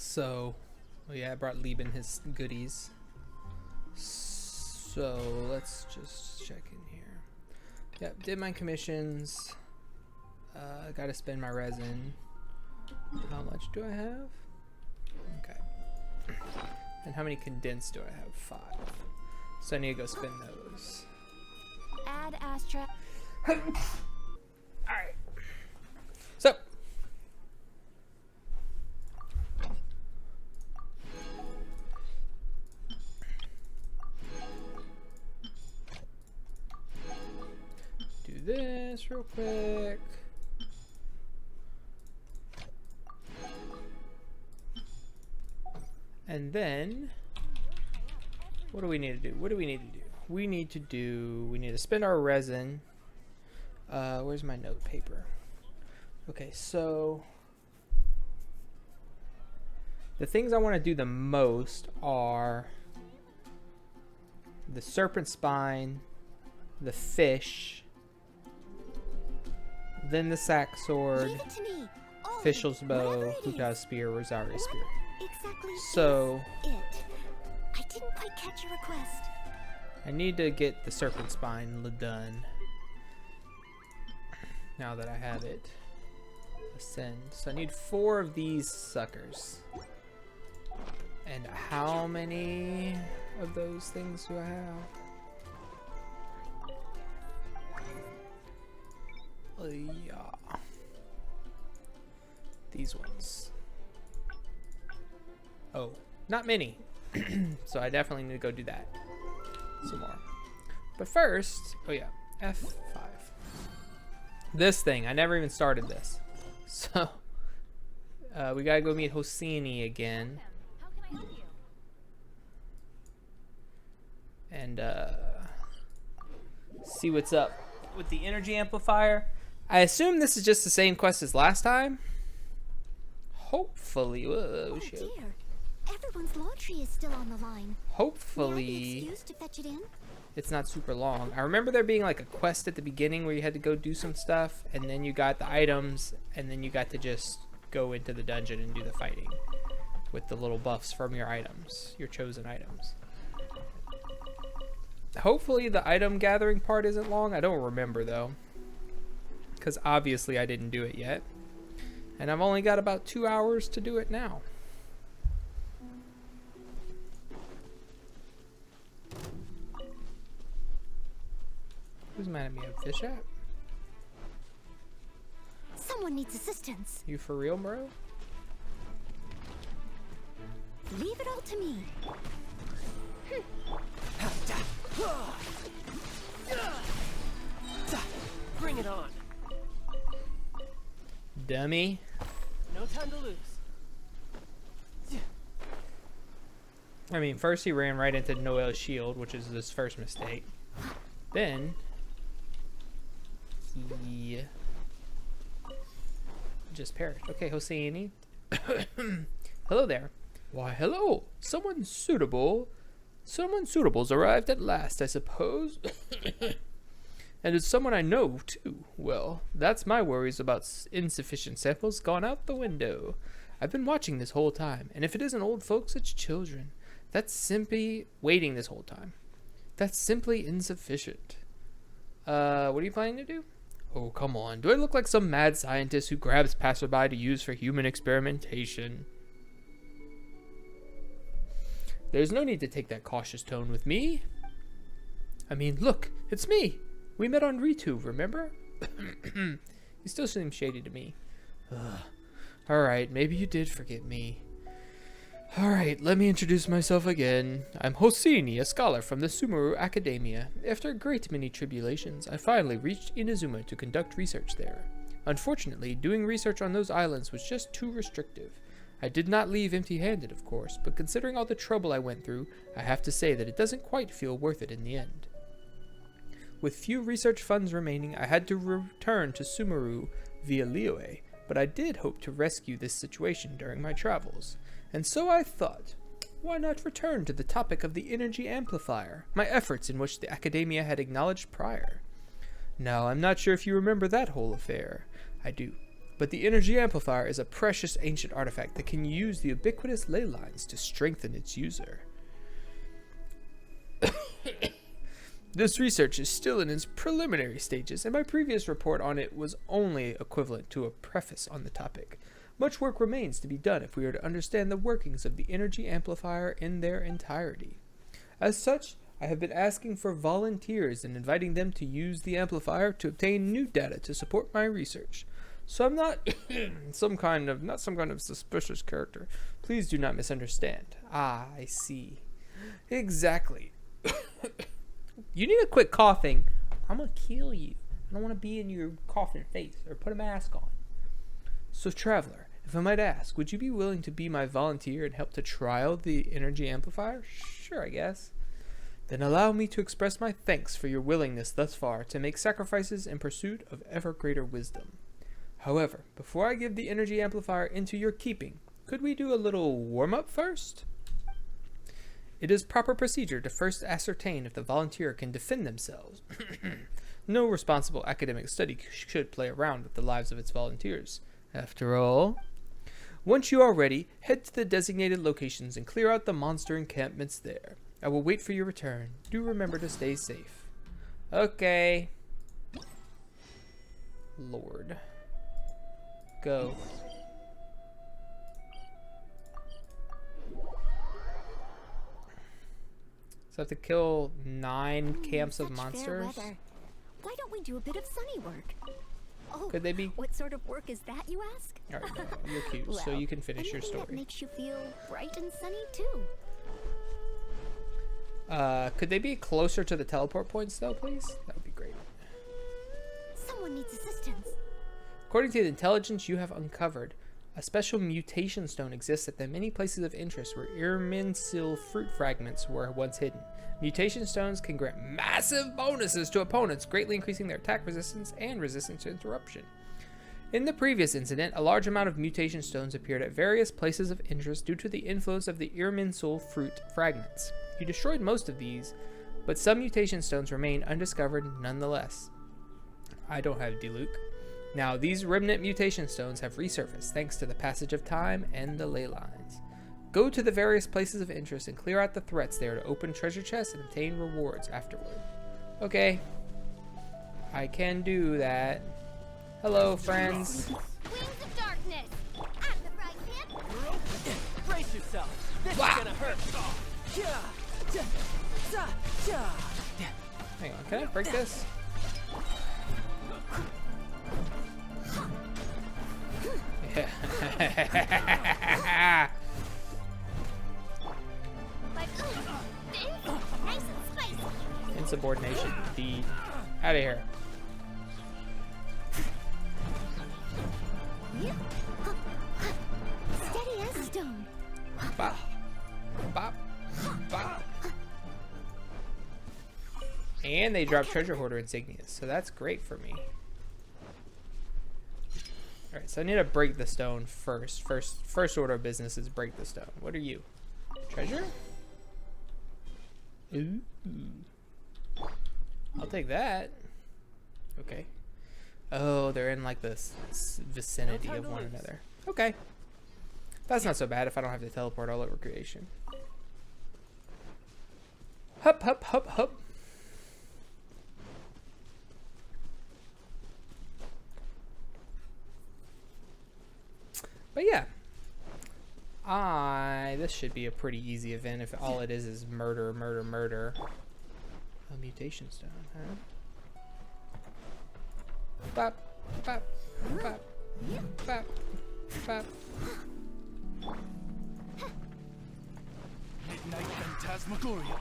So, oh yeah, I brought Lieben his goodies. So let's just check in here. Yep, did my commissions. Gotta spend my resin. How much do I have? Okay. And how many condensed do I have? 5. So I need to go spend those. Add Astra. Alright. So. Do this real quick. And then, what do we need to do? What do we need to do? We need to spend our resin. Where's my note paper? Okay, so the things I want to do the most are the serpent spine, the fish, then the sack sword, official's bow, Huta's spear, Rosario spear. Exactly. So it. I didn't quite catch your request. I need to get the serpent spine done. Now that I have it. Ascend. So I need 4 of these suckers. And how many of those things do I have? Yeah. These ones. Oh, not many. So I definitely need to go do that some more. But first, oh yeah, F5. This thing, I never even started this. So we gotta go meet Hosseini again. How can I help you? And see what's up with the energy amplifier. I assume this is just the same quest as last time. Hopefully. Whoa, Oh shit. dear. Everyone's laundry is still on the line. May I be Hopefully excused to fetch it in? it's not super long. I remember there being like a quest at the beginning where you had to go do some stuff, and then you got the items, and then you got to just go into the dungeon and do the fighting with the little buffs from your items, your chosen items. Hopefully the item gathering part isn't long. I don't remember though, because obviously I didn't do it yet, and I've only got about 2 hours to do it now. Who's mad at me? A fish at? Someone needs assistance. You for real, bro? Leave it all to me. Bring it on. Dummy. No time to lose. I mean, first he ran right into Noel's shield, which is his first mistake. Then he just perished. Okay, Hosseini. Hello there. Why, hello. Someone suitable's arrived at last, I suppose. And it's someone I know, too. Well, that's my worries about insufficient samples gone out the window. I've been watching this whole time, and if it isn't old folks, it's children. That's simply waiting this whole time. That's simply insufficient. What are you planning to do? Oh, come on. Do I look like some mad scientist who grabs passerby to use for human experimentation? There's no need to take that cautious tone with me. I mean, look, it's me. We met on Ritu, remember? You still seem shady to me. Alright, maybe you did forget me. Alright, let me introduce myself again. I'm Hosseini, a scholar from the Sumeru Academia. After a great many tribulations, I finally reached Inazuma to conduct research there. Unfortunately, doing research on those islands was just too restrictive. I did not leave empty-handed, of course, but considering all the trouble I went through, I have to say that it doesn't quite feel worth it in the end. With few research funds remaining, I had to return to Sumeru via Liyue, but I did hope to rescue this situation during my travels. And so I thought, why not return to the topic of the energy amplifier, my efforts in which the Academia had acknowledged prior. Now, I'm not sure if you remember that whole affair. I do. But the energy amplifier is a precious ancient artifact that can use the ubiquitous ley lines to strengthen its user. This research is still in its preliminary stages, and my previous report on it was only equivalent to a preface on the topic. Much work remains to be done if we are to understand the workings of the energy amplifier in their entirety. As such, I have been asking for volunteers and inviting them to use the amplifier to obtain new data to support my research. So I'm not some kind of suspicious character. Please do not misunderstand. Ah, I see. Exactly. You need to quit coughing. I'm gonna kill you. I don't want to be in your coughing face, or put a mask on. So, Traveler, if I might ask, would you be willing to be my volunteer and help to trial the energy amplifier? Sure, I guess. Then allow me to express my thanks for your willingness thus far to make sacrifices in pursuit of ever greater wisdom. However, before I give the energy amplifier into your keeping, could we do a little warm-up first? It is proper procedure to first ascertain if the volunteer can defend themselves. No responsible academic study should play around with the lives of its volunteers. After all, once you are ready, head to the designated locations and clear out the monster encampments there. I will wait for your return. Do remember to stay safe. Okay. Lord. Go. So I have to kill 9 camps of Such monsters. fair weather. Why don't we do a bit of sunny work? Oh, Could they be? what sort of work is that, you ask? All right, no, you're cute, so Well, you can finish your anything that story. makes you feel bright and sunny too. Could they be closer to the teleport points, though, please? That would be great. Someone needs assistance. According to the intelligence you have uncovered, a special mutation stone exists at the many places of interest where Irminsil fruit fragments were once hidden. Mutation stones can grant massive bonuses to opponents, greatly increasing their attack resistance and resistance to interruption. In the previous incident, a large amount of mutation stones appeared at various places of interest due to the influence of the Irminsul fruit fragments. You destroyed most of these, but some mutation stones remain undiscovered nonetheless. I don't have Diluc. Now, these remnant mutation stones have resurfaced thanks to the passage of time and the ley lines. Go to the various places of interest and clear out the threats there to open treasure chests and obtain rewards afterward. Okay. I can do that. Hello, friends. Wings of darkness. At the right hand. Brace yourself. This Wow. is gonna hurt. Hang on, can I break this? Yeah. Like, nice and spicy. Insubordination, indeed. Out of here. Steady as stone. Bop. Bop. Bop. And they drop treasure hoarder insignias, so that's great for me. Alright, so I need to break the stone first. First order of business is break the stone. What are you? Treasure? Ooh. I'll take that. Okay. Oh, they're in like this vicinity of one another. Okay. That's not so bad if I don't have to teleport all over creation. Hup, hup, hup, hup. But yeah. This should be a pretty easy event if all it is murder, murder, murder. A mutation stone, huh? Bop, bop, bop, bop, bop. Midnight Phantasmagoria.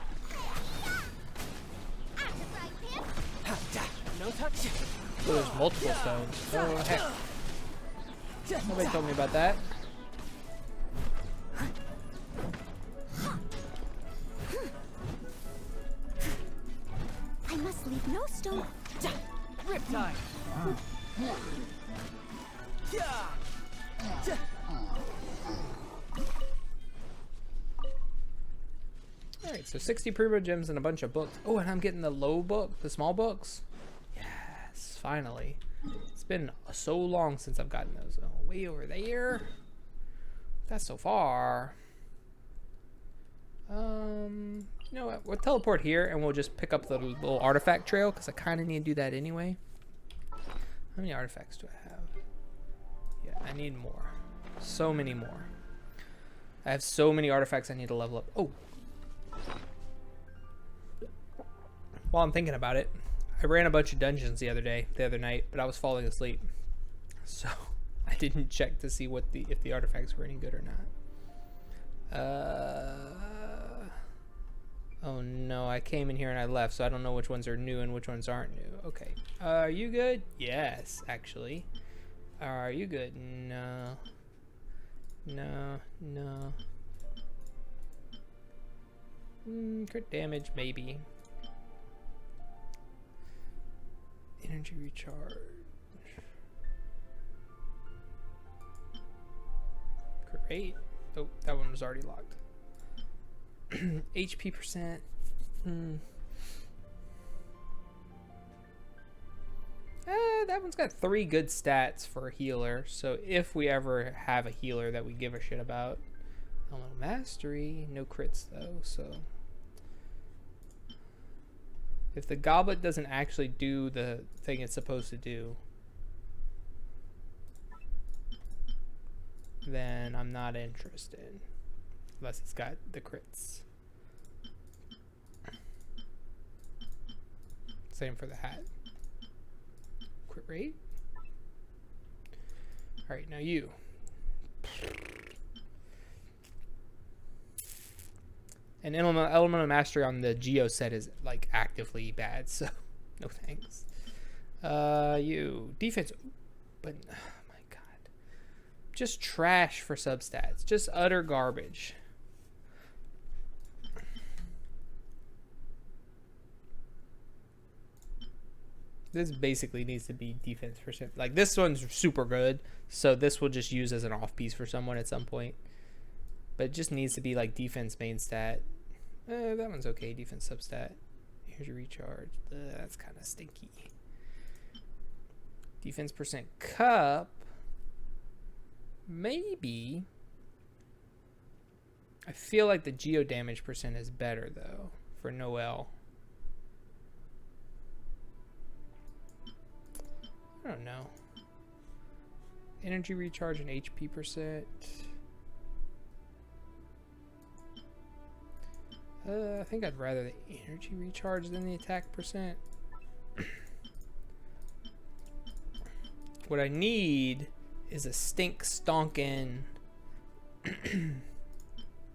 At the right hand. No touch. Oh, there's multiple stones. Oh, heck. Nobody told me about that. I must leave no stone. Riptide. Alright, so 60 primo gems and a bunch of books. Oh, and I'm getting the low book, the small books. Yes, finally. It's been so long since I've gotten those. Oh, way over there. That's so far. You know what? We'll teleport here and we'll just pick up the little artifact trail because I kind of need to do that anyway. How many artifacts do I have? Yeah, I need more. So many more. I have so many artifacts I need to level up. Oh. While I'm thinking about it, I ran a bunch of dungeons the other night, but I was falling asleep. So I didn't check to see what if the artifacts were any good or not. Oh no, I came in here and I left, so I don't know which ones are new and which ones aren't new. Okay. Are you good? Yes, actually. Are you good? No. No, no. Crit damage, maybe. Energy recharge. Great. Oh, that one was already locked. HP percent. That one's got 3 good stats for a healer. So if we ever have a healer that we give a shit about. Elemental mastery. No crits though, so. If the goblet doesn't actually do the thing it's supposed to do, then I'm not interested. Unless it's got the crits. Same for the hat. Crit rate. Alright, now you. And elemental mastery on the Geo set is like actively bad, so no thanks. You defense, but oh my god, just trash for substats, just utter garbage. This basically needs to be defense percent. Like this one's super good, so this will just use as an off piece for someone at some point. But it just needs to be like defense main stat. That one's okay. Defense substat. Here's your recharge. That's kind of stinky. Defense percent cup. Maybe. I feel like the geo damage percent is better though for Noelle. I don't know. Energy recharge and HP percent. I think I'd rather the energy recharge than the attack percent. What I need is a stink stonkin'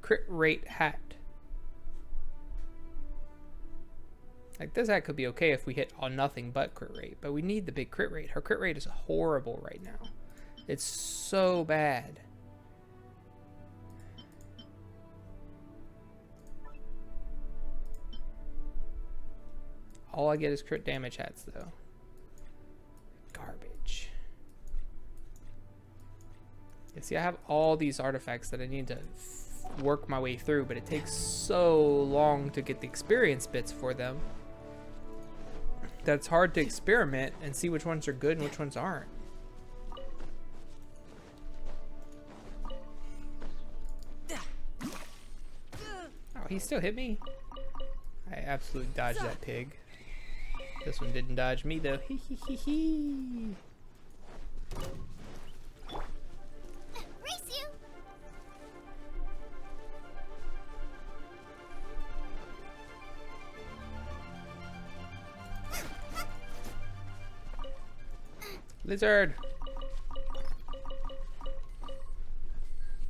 crit rate hat. Like this hat could be okay if we hit on nothing but crit rate, but we need the big crit rate. Her crit rate is horrible right now. It's so bad. All I get is crit damage hats, though. Garbage. Yeah, see, I have all these artifacts that I need to work my way through, but it takes so long to get the experience bits for them that it's hard to experiment and see which ones are good and which ones aren't. Oh, he still hit me? I absolutely dodged that pig. This one didn't dodge me though. Hee hee hee hee. Race you. Lizard.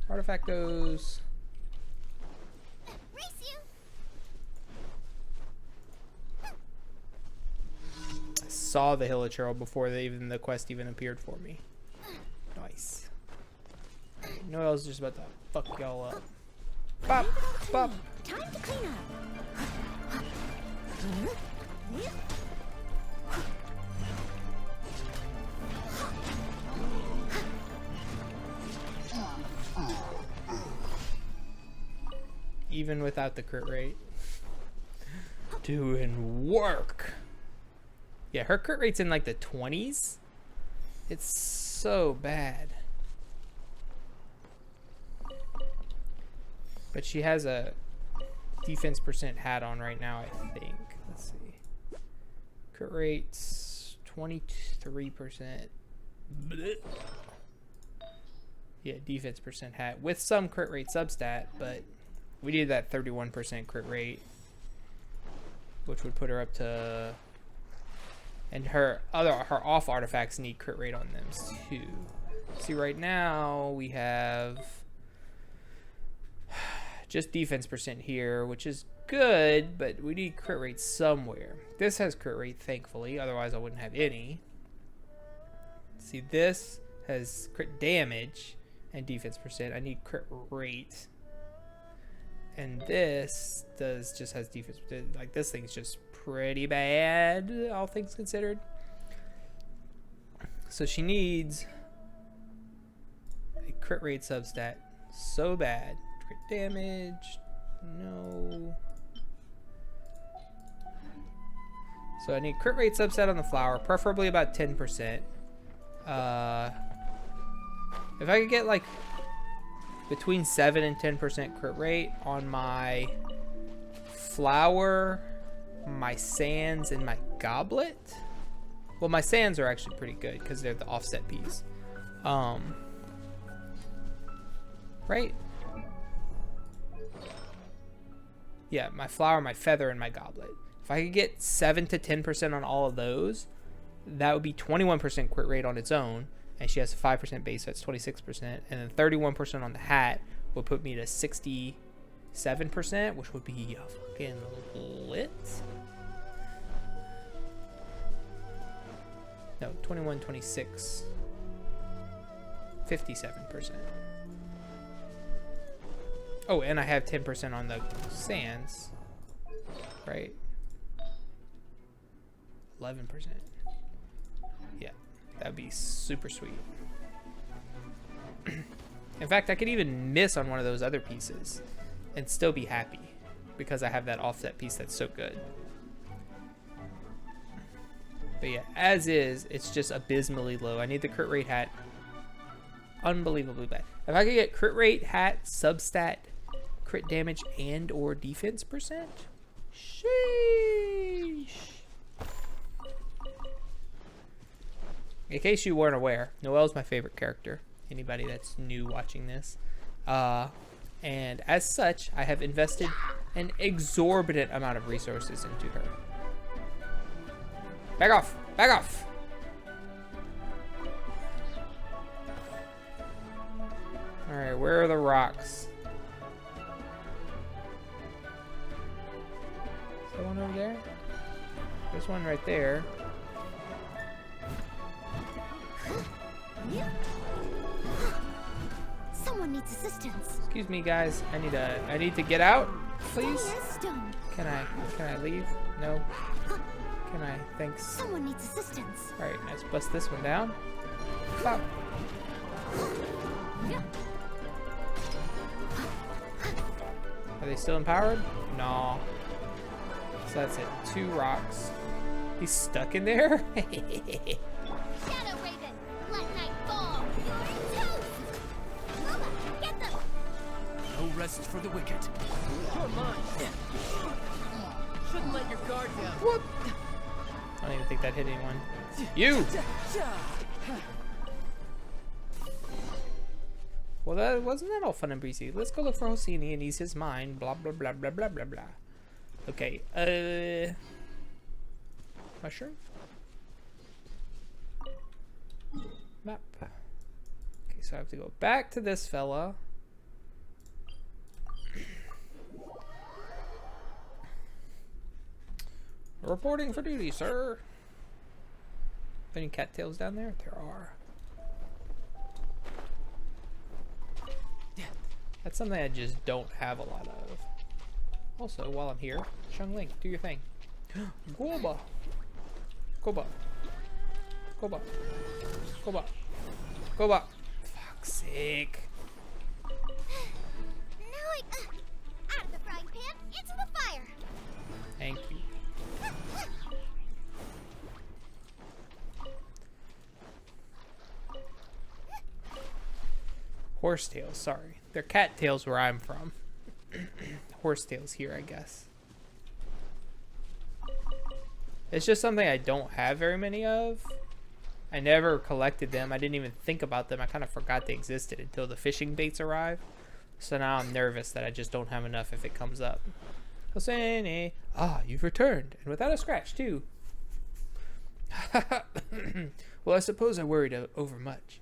Artifact goes. Race you. Saw the Hilichurl before the quest even appeared for me. Nice. Right, Noelle's just about to fuck y'all up. Bop, bop. Time to clean up. Even without the crit rate. Doing work. Yeah, her crit rate's in like the 20s. It's so bad. But she has a defense percent hat on right now, I think. Let's see. Crit rate's 23%. Blech. Yeah, defense percent hat with some crit rate substat, but we need that 31% crit rate, which would put her up to. And her off artifacts need crit rate on them too. See, right now we have just defense percent here, which is good, but we need crit rate somewhere. This has crit rate, thankfully, otherwise I wouldn't have any. See, this has crit damage and defense percent. I need crit rate. And this just has defense. Like, this thing's just pretty bad, all things considered. So she needs a crit rate substat so bad. Crit damage, no. So I need crit rate substat on the flower, preferably about 10%. If I could get like between 7 and 10% crit rate on my flower, my sands, and my goblet. Well, my sands are actually pretty good because they're the offset piece. Right? Yeah, my flower, my feather, and my goblet. If I could get 7 to 10% on all of those, that would be 21% crit rate on its own. And she has a 5% base, so that's 26%. And then 31% on the hat would put me to 67%, which would be fucking lit. No, 21, 26, 57%. Oh, and I have 10% on the sands, right? 11%. Yeah, that'd be super sweet. In fact, I could even miss on one of those other pieces and still be happy because I have that offset piece that's so good. But yeah, as is, it's just abysmally low. I need the crit rate hat. Unbelievably bad. If I could get crit rate, hat, substat, crit damage, and or defense percent. Sheesh. In case you weren't aware, Noelle's my favorite character. Anybody that's new watching this. And as such, I have invested an exorbitant amount of resources into her. Back off! Back off! Alright, where are the rocks? Is there one over there? There's one right there. Someone needs assistance. Excuse me, guys. I need to get out, please. Stone. Can I leave? No. Can I? Thanks. Someone needs assistance. All right, let's bust this one down. Stop. Are they still empowered? No. So that's it. 2 rocks. He's stuck in there? Shadow Raven, let night fall. Get them. No rest for the wicked. Come on. Shouldn't let your guard down. What? I don't even think that hit anyone. You! Well, that wasn't that all fun and breezy. Let's go look for Hosseini and ease his mind. Blah, blah, blah, blah, blah, blah, blah. Okay, mushroom? Map. Okay, so I have to go back to this fella. Reporting for duty, sir. Any cattails down there? There are. That's something I just don't have a lot of. Also, while I'm here, Xiangling, do your thing. Goba. Goba. Goba. Goba. Goba. Fuck's sake. Now out of the frying pan, into the fire. Thank you. Horsetails, sorry. They're cattails where I'm from. Horsetails here, I guess. It's just something I don't have very many of. I never collected them. I didn't even think about them. I kind of forgot they existed until the fishing baits arrive. So now I'm nervous that I just don't have enough if it comes up. Hosseini. Ah, you've returned. And without a scratch, too. Well, I suppose I worried overmuch.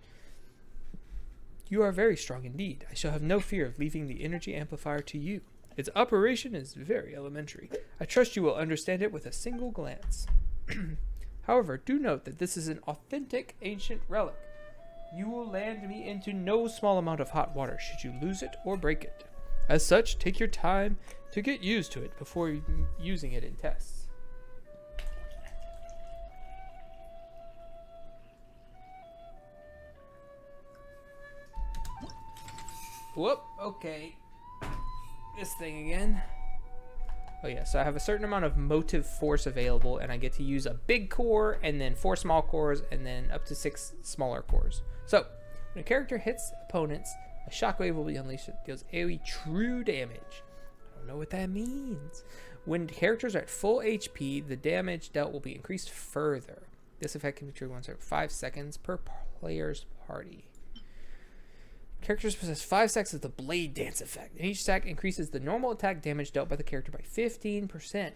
You are very strong indeed. I shall have no fear of leaving the energy amplifier to you. Its operation is very elementary. I trust you will understand it with a single glance. However, do note that this is an authentic ancient relic. You will land me into no small amount of hot water should you lose it or break it. As such, take your time to get used to it before using it in tests. Whoop, okay. This thing again. Oh yeah, so I have a certain amount of motive force available, and I get to use a big core, and then 4 small cores, and then up to 6 smaller cores. So, when a character hits opponents, a shockwave will be unleashed that deals AoE true damage. I don't know what that means. When characters are at full HP, the damage dealt will be increased further. This effect can be triggered once every 5 seconds per player's party. Characters possess 5 stacks of the Blade Dance effect, and each stack increases the normal attack damage dealt by the character by 15%.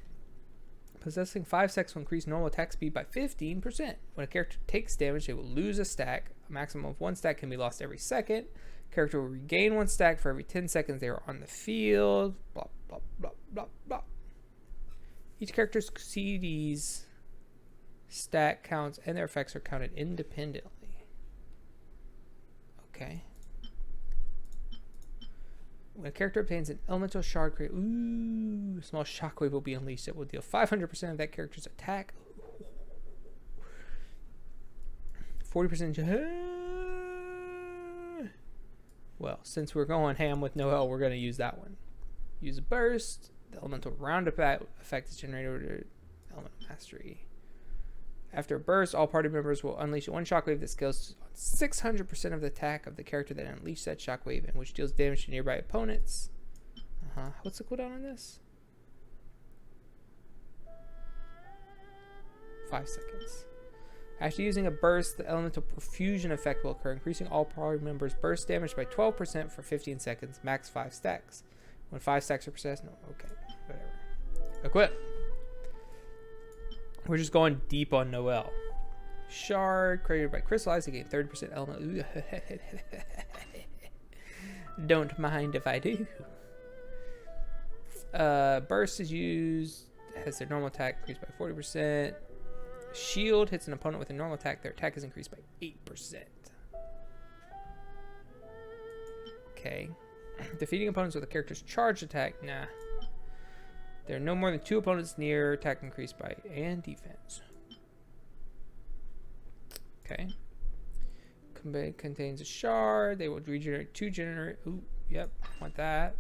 Possessing 5 stacks will increase normal attack speed by 15%. When a character takes damage, they will lose a stack. A maximum of 1 stack can be lost every second. Character will regain 1 stack for every 10 seconds they are on the field. Blah, blah, blah, blah, blah. Each character's CD's stack counts and their effects are counted independently. Okay. When a character obtains an elemental shard crate, ooh, a small shockwave will be unleashed. It will deal 500% of that character's attack. 40%. Well, since we're going ham with Noel, we're going to use that one. Use a burst. The elemental roundabout effect is generated over elemental mastery. After a burst, all party members will unleash 1 shockwave that scales 600% of the attack of the character that unleashed that shockwave and which deals damage to nearby opponents. What's the cooldown on this? 5 seconds. After using a burst, the elemental perfusion effect will occur, increasing all party members' burst damage by 12% for 15 seconds, max 5 stacks. When 5 stacks are possessed, no, okay, whatever. Equip. We're just going deep on Noel. Shard created by crystallized to gain 30% element. Don't mind if I do. Burst is used, has their normal attack increased by 40%. Shield hits an opponent with a normal attack, their attack is increased by 8%. Okay. Defeating opponents with a character's charged attack, nah. There are no more than 2 opponents near, attack increased by, and defense. Okay. Contains a shard. They will regenerate 2 generate. Ooh, yep, want that.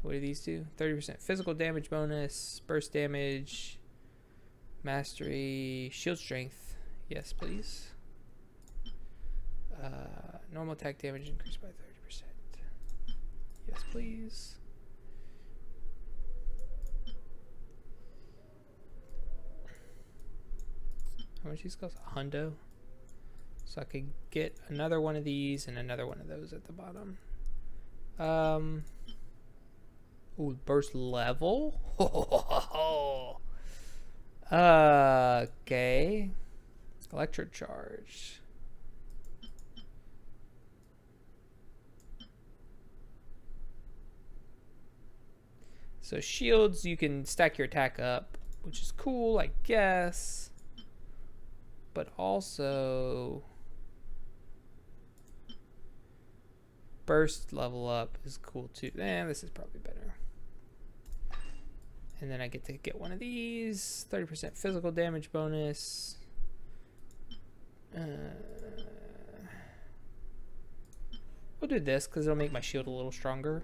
What do these do? 30% physical damage bonus, burst damage, mastery, shield strength. Yes, please. Normal attack damage increased by 30%. Yes, please. How much these cost? $100. So I could get another one of these and another one of those at the bottom. Ooh, burst level. Okay. Electric charge. So shields, you can stack your attack up, which is cool, I guess. But also burst level up is cool too. This is probably better. And then I get to get one of these. 30% physical damage bonus. We'll do this because it'll make my shield a little stronger.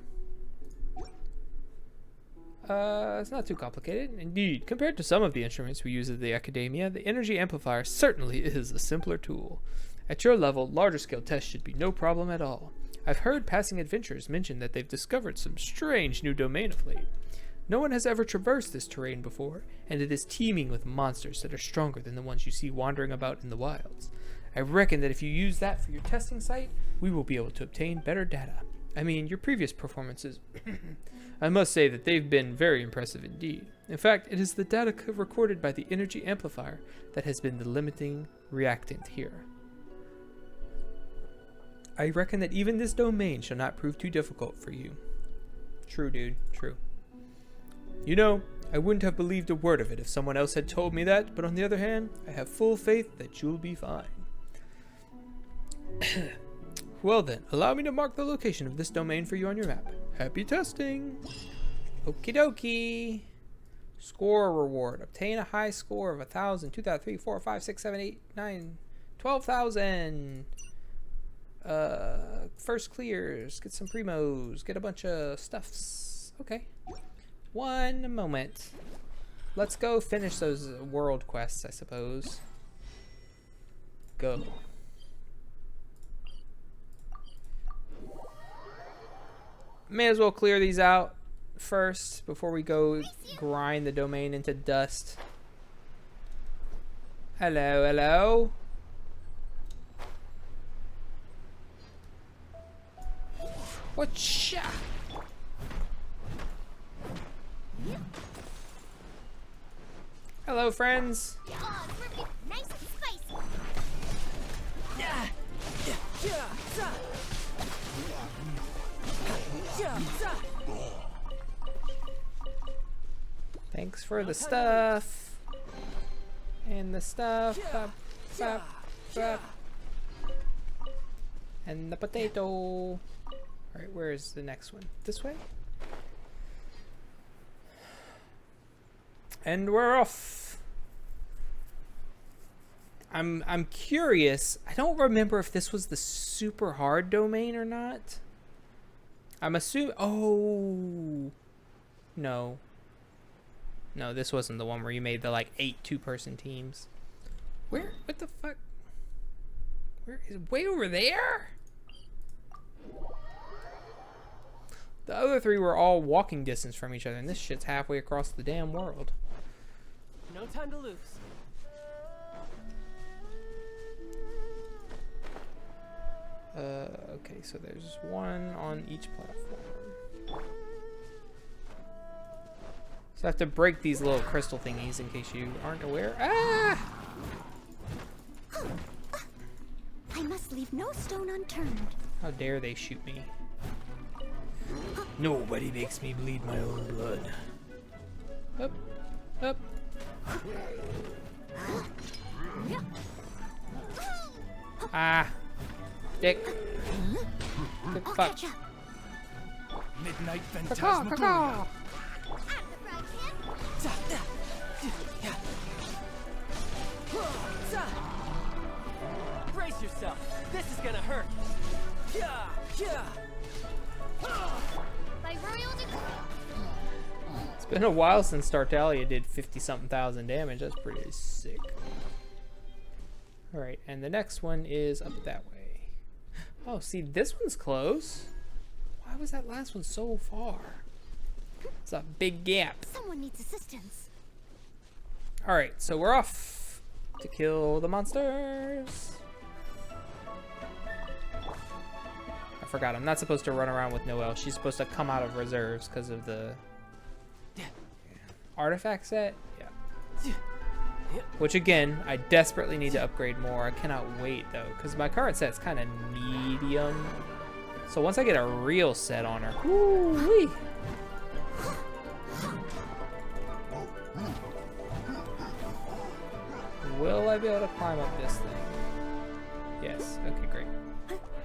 It's not too complicated. Indeed, compared to some of the instruments we use at the Academia, the energy amplifier certainly is a simpler tool. At your level, larger scale tests should be no problem at all. I've heard passing adventurers mention that they've discovered some strange new domain of late. No one has ever traversed this terrain before, and it is teeming with monsters that are stronger than the ones you see wandering about in the wilds. I reckon that if you use that for your testing site, we will be able to obtain better data. I mean, your previous performances, I must say that they've been very impressive indeed. In fact, it is the data recorded by the energy amplifier that has been the limiting reactant here. I reckon that even this domain shall not prove too difficult for you. True, dude, true. You know, I wouldn't have believed a word of it if someone else had told me that, but on the other hand, I have full faith that you'll be fine. Well then, allow me to mark the location of this domain for you on your map. Happy testing! Okie dokie! Score reward. Obtain a high score of 1,000, 2,000, 3, 4, 5, 6, 7, 8, 9, 12,000! First clears. Get some primos. Get a bunch of stuffs. Okay. One moment. Let's go finish those world quests, I suppose. Go. May as well clear these out first before we go grind the domain into dust. Hello, hello. Whatcha? Hello, friends. Oh, it's working nice and spicy. Thanks for the stuff. And the stuff. Bop, bop, bop. And the potato. Alright, where is the next one? This way? And we're off. I'm curious. I don't remember if this was the super hard domain or not. I'm assuming. Oh no. No, this wasn't the one where you made the like 8 two-person teams. Where? What the fuck? Where is? Way over there? The other 3 were all walking distance from each other, and this shit's halfway across the damn world. No time to lose. Okay, so there's one on each platform. So I have to break these little crystal thingies in case you aren't aware. Ah! I must leave no stone unturned. How dare they shoot me? Nobody makes me bleed my own blood. Up, up. Ah, dick. Good I'll fuck. catch up. Midnight Caw, Phantasmagoria. caw. At the fry pan. Brace yourself. This is gonna hurt. By royal decree. It's been a while since Tartaglia did 50-something thousand damage. That's pretty sick. Alright, and the next one is up that way. Oh, see, this one's close. Why was that last one so far? It's a big gap. Someone needs assistance. Alright, so we're off to kill the monsters. I forgot, I'm not supposed to run around with Noelle. She's supposed to come out of reserves because of the artifact set. Yeah. Which again, I desperately need to upgrade more. I cannot wait though, because my current set's kind of medium. So once I get a real set on her, woo-wee. Will I be able to climb up this thing? Yes. Okay, great.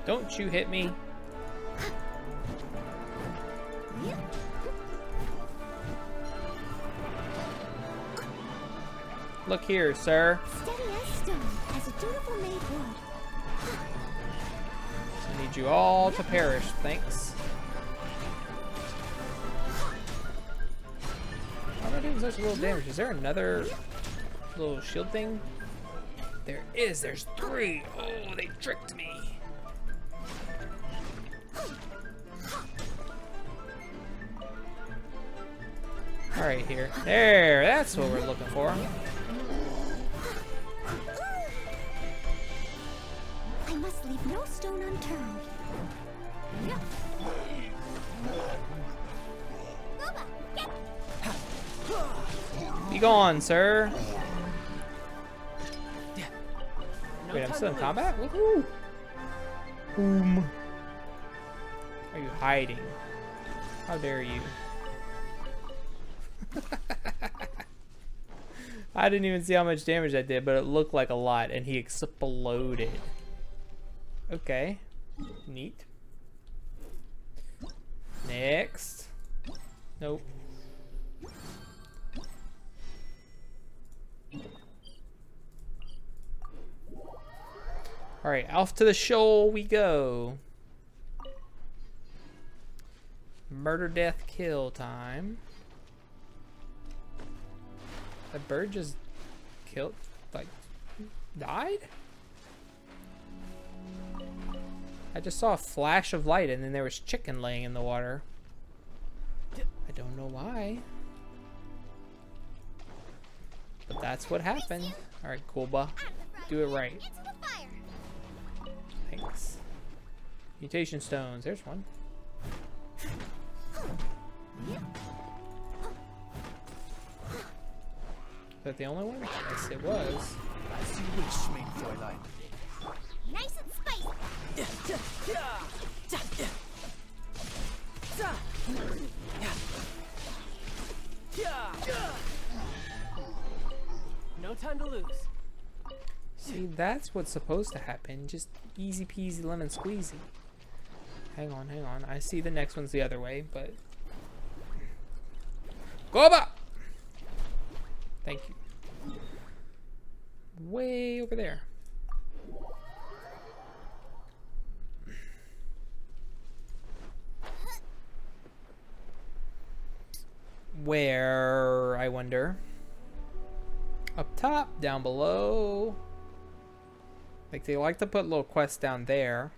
Don't you hit me. Look here, sir. Steady as stone, as a dutiful maid would. I need you all to perish, thanks. Why am I doing such little damage? Is there another little shield thing? There is. There's 3. Oh, they tricked me. All right, here. There. That's what we're looking for. I must leave no stone unturned. Be gone, sir. No Wait, I'm time still in to combat? Woohoo! Boom. Are you hiding? How dare you? I didn't even see how much damage I did, but it looked like a lot, and he exploded. Okay. Neat. Next. Nope. Alright, off to the shoal we go. Murder, death, kill time. That bird just killed, like, died? I just saw a flash of light and then there was chicken laying in the water. I don't know why. But that's what happened. Alright, Kulba. Do it right. Into the fire. Thanks. Mutation stones. There's one. Is that the only one? Yes, it was. As you wish, main Fräulein. Nice and spicy. No time to lose. See, that's what's supposed to happen. Just easy peasy lemon squeezy. Hang on, hang on. I see the next one's the other way, but... Goba! Thank you. Way over there. Where, I wonder? Up top, down below. Like, they like to put little quests down there.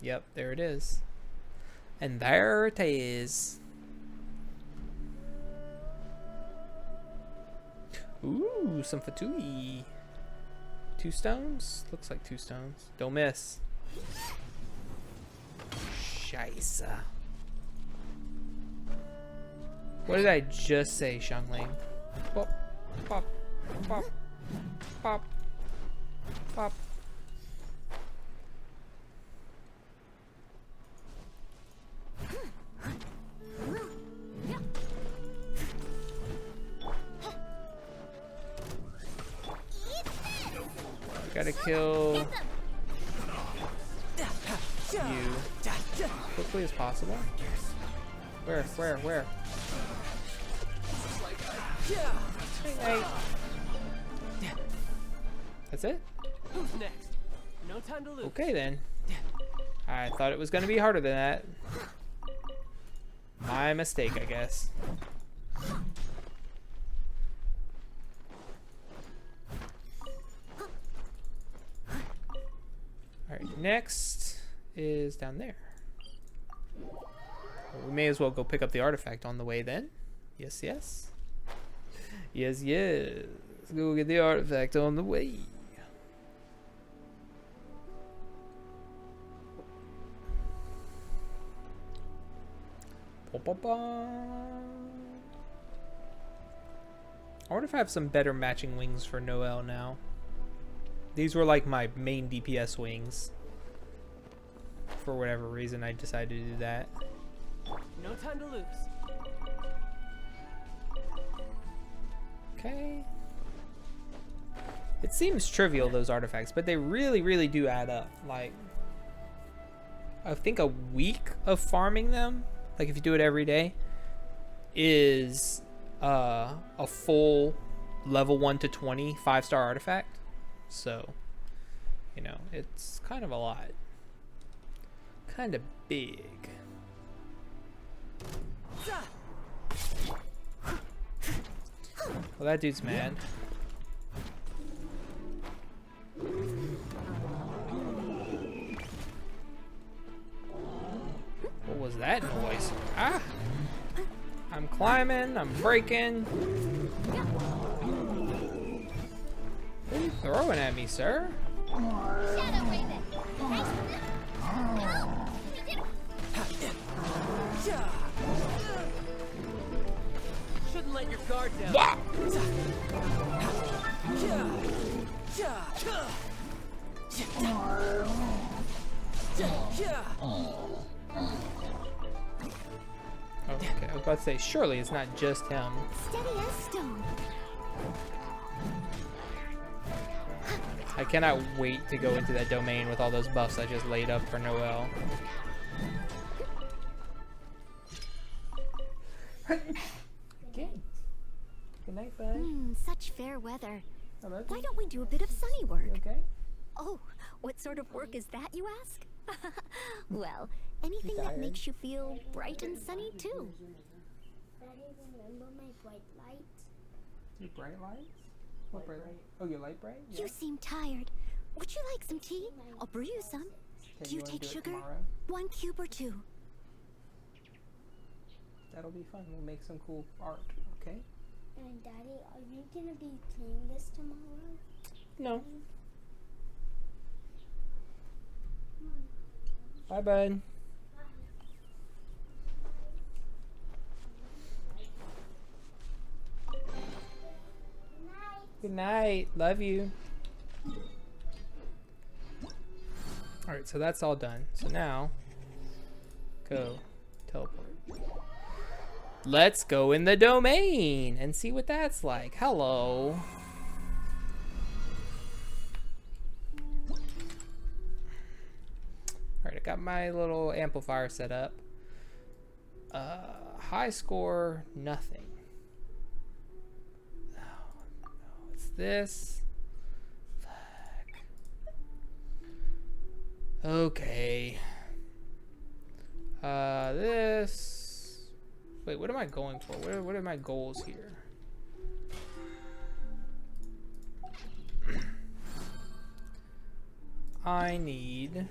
Yep, there it is. And there it is. Ooh, some fatui. 2 stones? Looks like 2 stones. Don't miss. Scheisse. What did I just say, Xiangling? Pop, pop, pop, pop, pop. Gotta kill you as quickly as possible. Where? Hey. That's it? Who's next? No time to lose. Okay then. I thought it was gonna be harder than that. My mistake, I guess. Alright, next is down there. Well, we may as well go pick up the artifact on the way then. Yes, yes. Yes, yes. Let's go get the artifact on the way. I wonder if I have some better matching wings for Noelle now. These were like my main DPS wings. For whatever reason, I decided to do that. No time to lose. Okay. It seems trivial, those artifacts, but they really, really do add up. Like, I think a week of farming them, like if you do it every day, is a full level 1 to 20 5-star artifact. So, you know, it's kind of a lot. Kind of big. Well, that dude's mad. Okay, so I'm climbing, I'm breaking. What are you throwing at me, sir? Shadow Raven. Thanks. No, you did. Shouldn't let your guard down. Wah! Okay, I was about to say, surely it's not just him. Steady as stone. I cannot wait to go into that domain with all those buffs I just laid up for Noelle. Okay. Good night, bud. Such fair weather. I love Why you. don't we do a bit of sunny work? You okay? Oh, what sort of work is that, you ask? Well, anything that tired? makes you feel bright and sunny, too. Daddy, remember my bright lights? Your bright lights? What bright light? Oh, your light bright? Yeah. You seem tired. Would you like some tea? I'll brew you some. Okay, Do you wanna take do it sugar? tomorrow? 1 cube or 2. That'll be fun. We'll make some cool art, okay? And Daddy, are you gonna be cleaning this tomorrow? No. Bye, bud. Good night. Love you. Alright, so that's all done. So now, go teleport. Let's go in the domain and see what that's like. Hello. Alright, I got my little amplifier set up. High score, nothing. Oh, no, it's this. Fuck. Okay. This. Wait, what am I going for? What are my goals here? I need,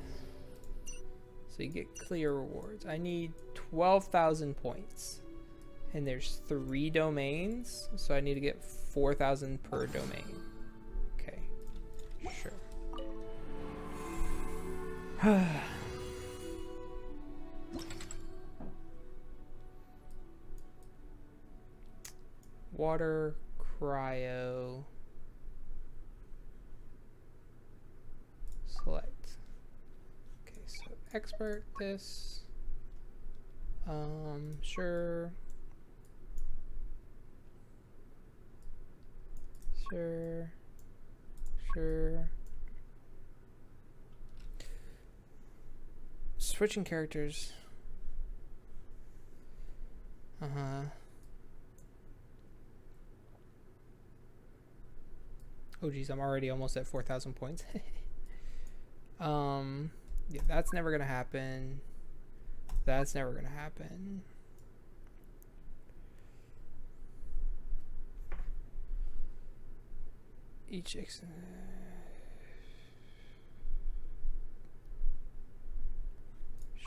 so you get clear rewards. I need 12,000 points. And there's 3 domains, so I need to get 4,000 per domain. Okay, sure. Water, cryo, select. Okay, so expert this. Sure. Sure. Sure. Switching characters. Oh geez, I'm already almost at 4,000 points. Yeah, that's never gonna happen. That's never gonna happen. Each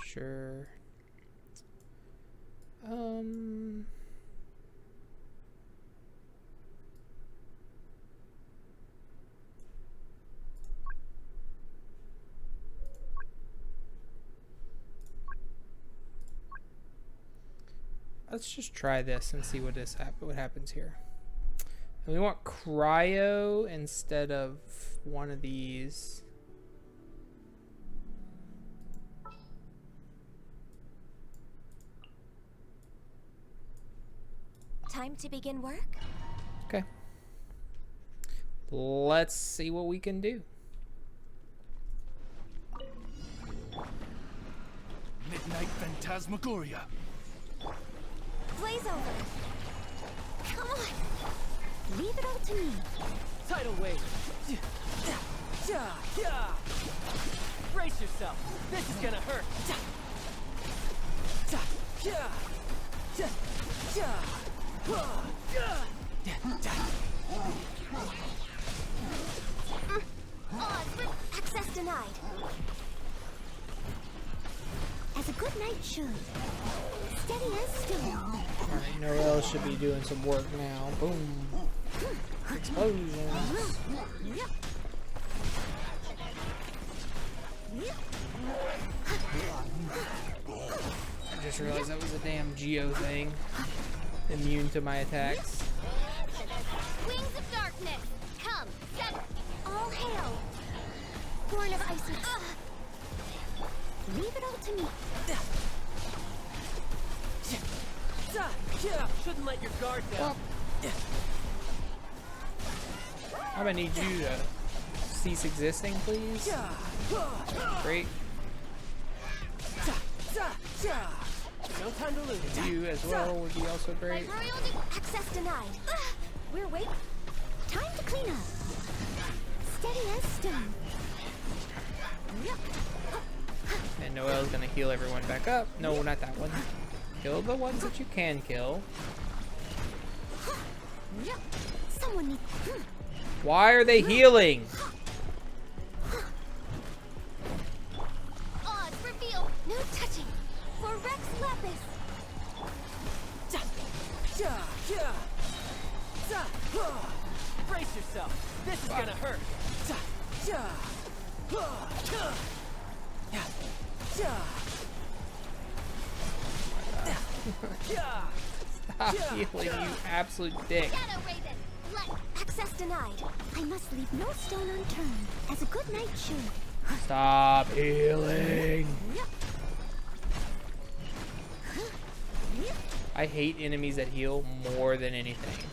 sure. Let's just try this and see what happens here. And we want cryo instead of one of these. Time to begin work? Okay. Let's see what we can do. Midnight Phantasmagoria. Blaze over. Come on. Leave it all to me. Tidal wave. Brace yourself. This is gonna hurt. Access denied. As a good knight should. Steady as stone. Alright, Noelle should be doing some work now. Boom. Explosions. I just realized that was a damn Geo thing. Immune to my attacks. Wings of darkness. Come, step. All hail. Born of ice. Leave it all to me. Shouldn't let your guard down. I'm gonna need you to cease existing, please. Great. No time to lose. And you as well would be also great. By royal access denied. We're waiting. Time to clean up. Steady as stone. And Noelle's gonna heal everyone back up. No, not that one. Kill the ones that you can kill. Someone needs. Why are they healing? Odds reveal. No touching. For Rex Lapis. Brace yourself. This is gonna hurt. Stop healing, you absolute dick. Shadow Raven. Access denied. I must leave no stone unturned, as a good knight should. Stop healing. I hate enemies that heal more than anything.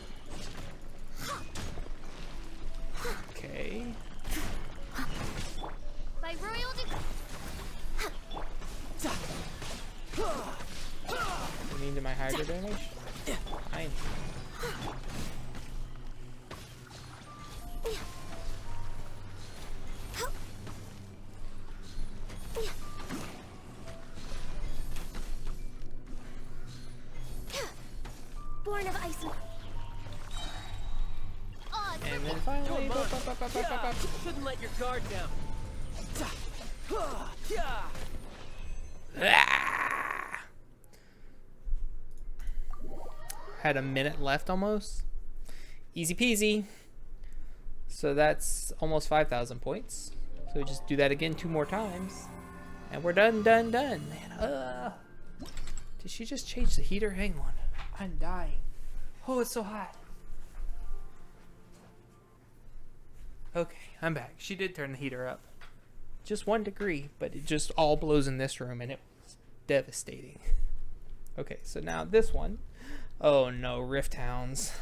Okay. By royal You mean to my hydro damage? Fine. Born of ice. And then finally, Shouldn't let your guard down. had a minute left almost. Easy peasy. So that's almost 5,000 points. So we just do that again 2 more times. And we're done. Man, did she just change the heater? Hang on. I'm dying. Oh, it's so hot. Okay, I'm back. She did turn the heater up. Just 1 degree, but it just all blows in this room and it was devastating. Okay, so now this one. Oh no, Rift Hounds.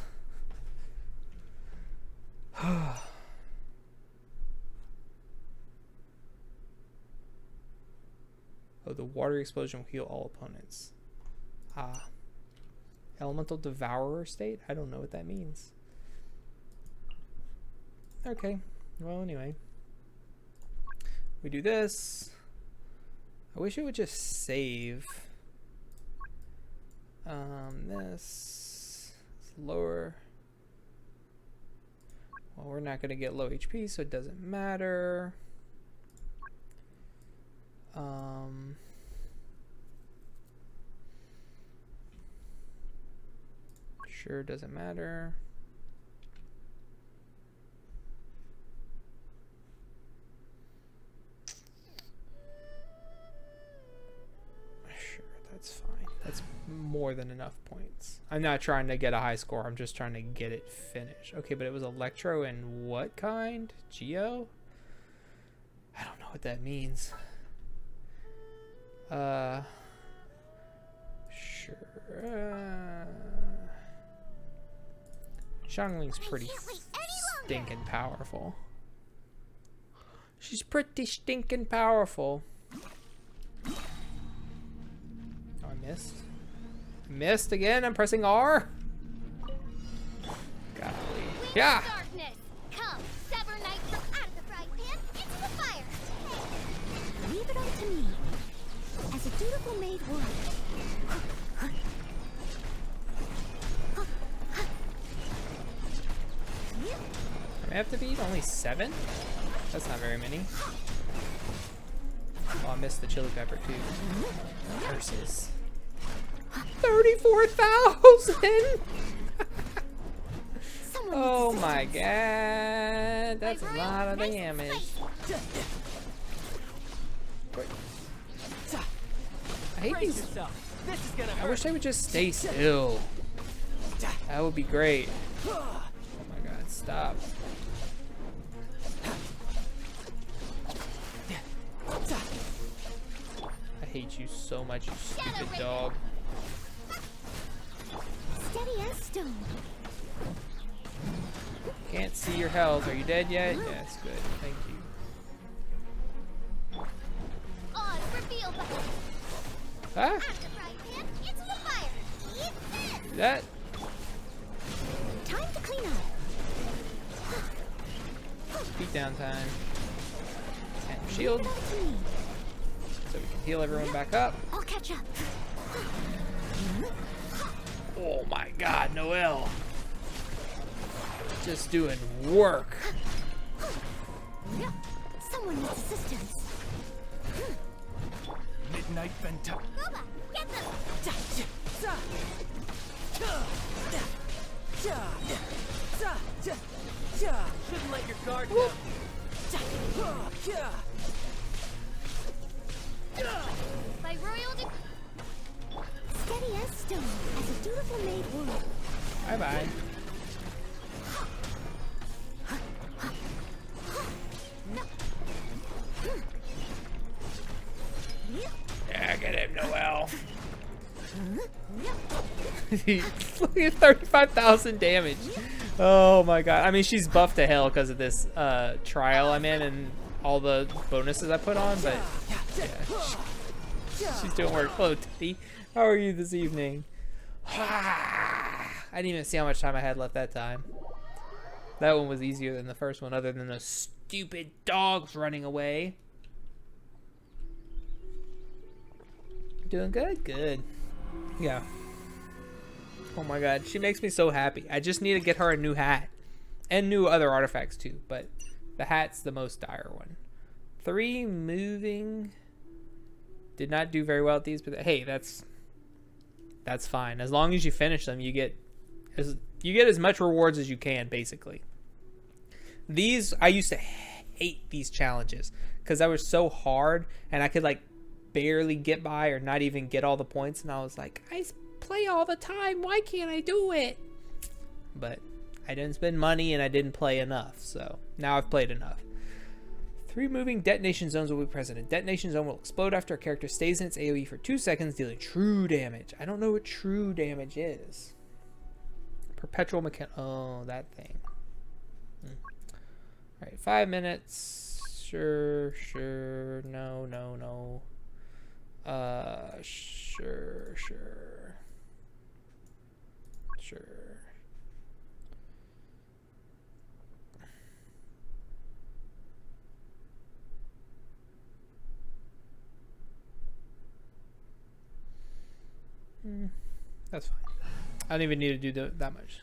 Oh, the water explosion will heal all opponents. Ah. Elemental Devourer state? I don't know what that means. Okay. Well, anyway. We do this. I wish it would just save. This is lower. Well, we're not going to get low HP, so it doesn't matter. Sure, doesn't matter. Sure, that's fine. That's more than enough points. I'm not trying to get a high score. I'm just trying to get it finished. Okay, but it was Electro and what kind? Geo? I don't know what that means. Sure. Xiangling's pretty stinking powerful. She's pretty stinking powerful. Oh, I missed. Missed again? I'm pressing R? Golly. Yeah! Darkness. Come, sever night from out of the frying pan into the fire. Leave it all to me, as a dutiful maid would. I have to beat only 7? That's not very many. Well, I missed the chili pepper too. Curses. 34,000! Oh my god, that's a lot of damage. I hate Brace these. yourself. This is gonna I hurt. wish they would just stay still. That would be great. Oh my god, stop. I hate you so much, you stupid dog. Steady as stone. Can't see your health. Are you dead yet? Yes, good. Thank you. On reveal the Ah! out of the frying pan into the fire. Eat this. That. Time to clean up. Beat down time. And shield. Leave it up to me. So we can heal everyone back up. I'll catch up. Oh my god, Noelle. Just doing work. Someone needs assistance. Midnight Venti. Ruba, get them. Shouldn't let your guard down. By royal steady as stone, as a dutiful maid would. Bye bye. Yeah, get him, Noelle. Look at 35,000 damage. Oh my god. I mean, she's buffed to hell because of this trial I'm in and all the bonuses I put on, but yeah, she's doing work. Hello, Teddy. How are you this evening? I didn't even see how much time I had left that time. That one was easier than the first one, other than those stupid dogs running away. Doing good? Good. Yeah. Oh my god, she makes me so happy. I just need to get her a new hat. And new other artifacts too, but the hat's the most dire one. 3 moving. Did not do very well at these, but hey, that's fine. As long as you finish them, you get as much rewards as you can, basically. These, I used to hate these challenges because they were so hard and I could like barely get by or not even get all the points, and I was like, I play all the time, why can't I do it? But I didn't spend money and I didn't play enough, so now I've played enough. 3 moving detonation zones will be present. A detonation zone will explode after a character stays in its AoE for 2 seconds, dealing true damage. I don't know what true damage is. Perpetual mechanic. Oh, that thing. Alright, 5 minutes. Sure. No. Sure. That's fine. I don't even need to do that much.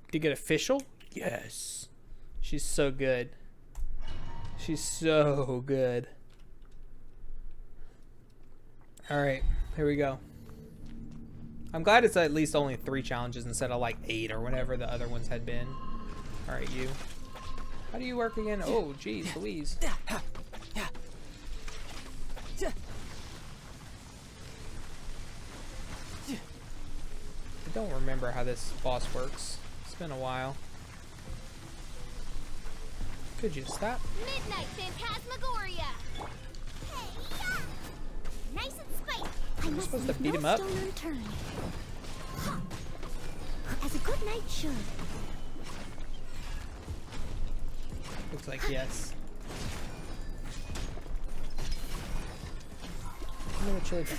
Did you get official? Yes. She's so good. She's so good. Alright, here we go. I'm glad it's at least only 3 challenges instead of like 8 or whatever the other ones had been. Alright, you. How do you work again? Oh, geez, Louise. I don't remember how this boss works. It's been a while. Could you stop? Midnight Phantasmagoria. Hey, yeah. Nice and spicy. I must supposed to leave beat no him up? stone unturned. As a good knight should. Looks like yes. Another chili pepper.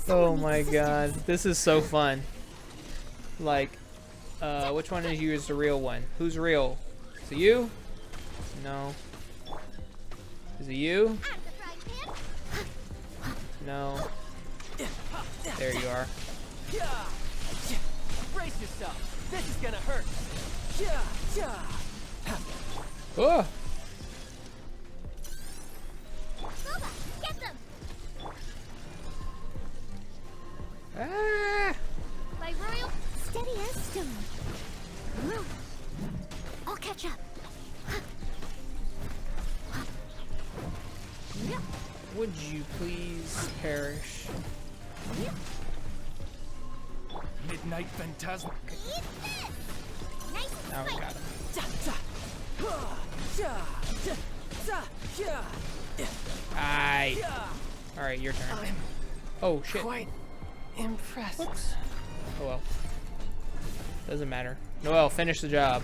Oh my god, this is so fun. Like, which one of you is the real one? Who's real? Is it you? No. Is it you? No. There you are. Brace yourself. This is gonna hurt. Yeah, yeah. Oh! Boba, get them! Ah! By royal... Steady as stone. I'll catch up. Would you please perish? Midnight Phantasm. Eat this! Nice and Now we spicy. got him. Aye. Alright, your turn. I'm Oh, shit. quite impressed. Whoops. Oh well. Doesn't matter. Noelle, finish the job.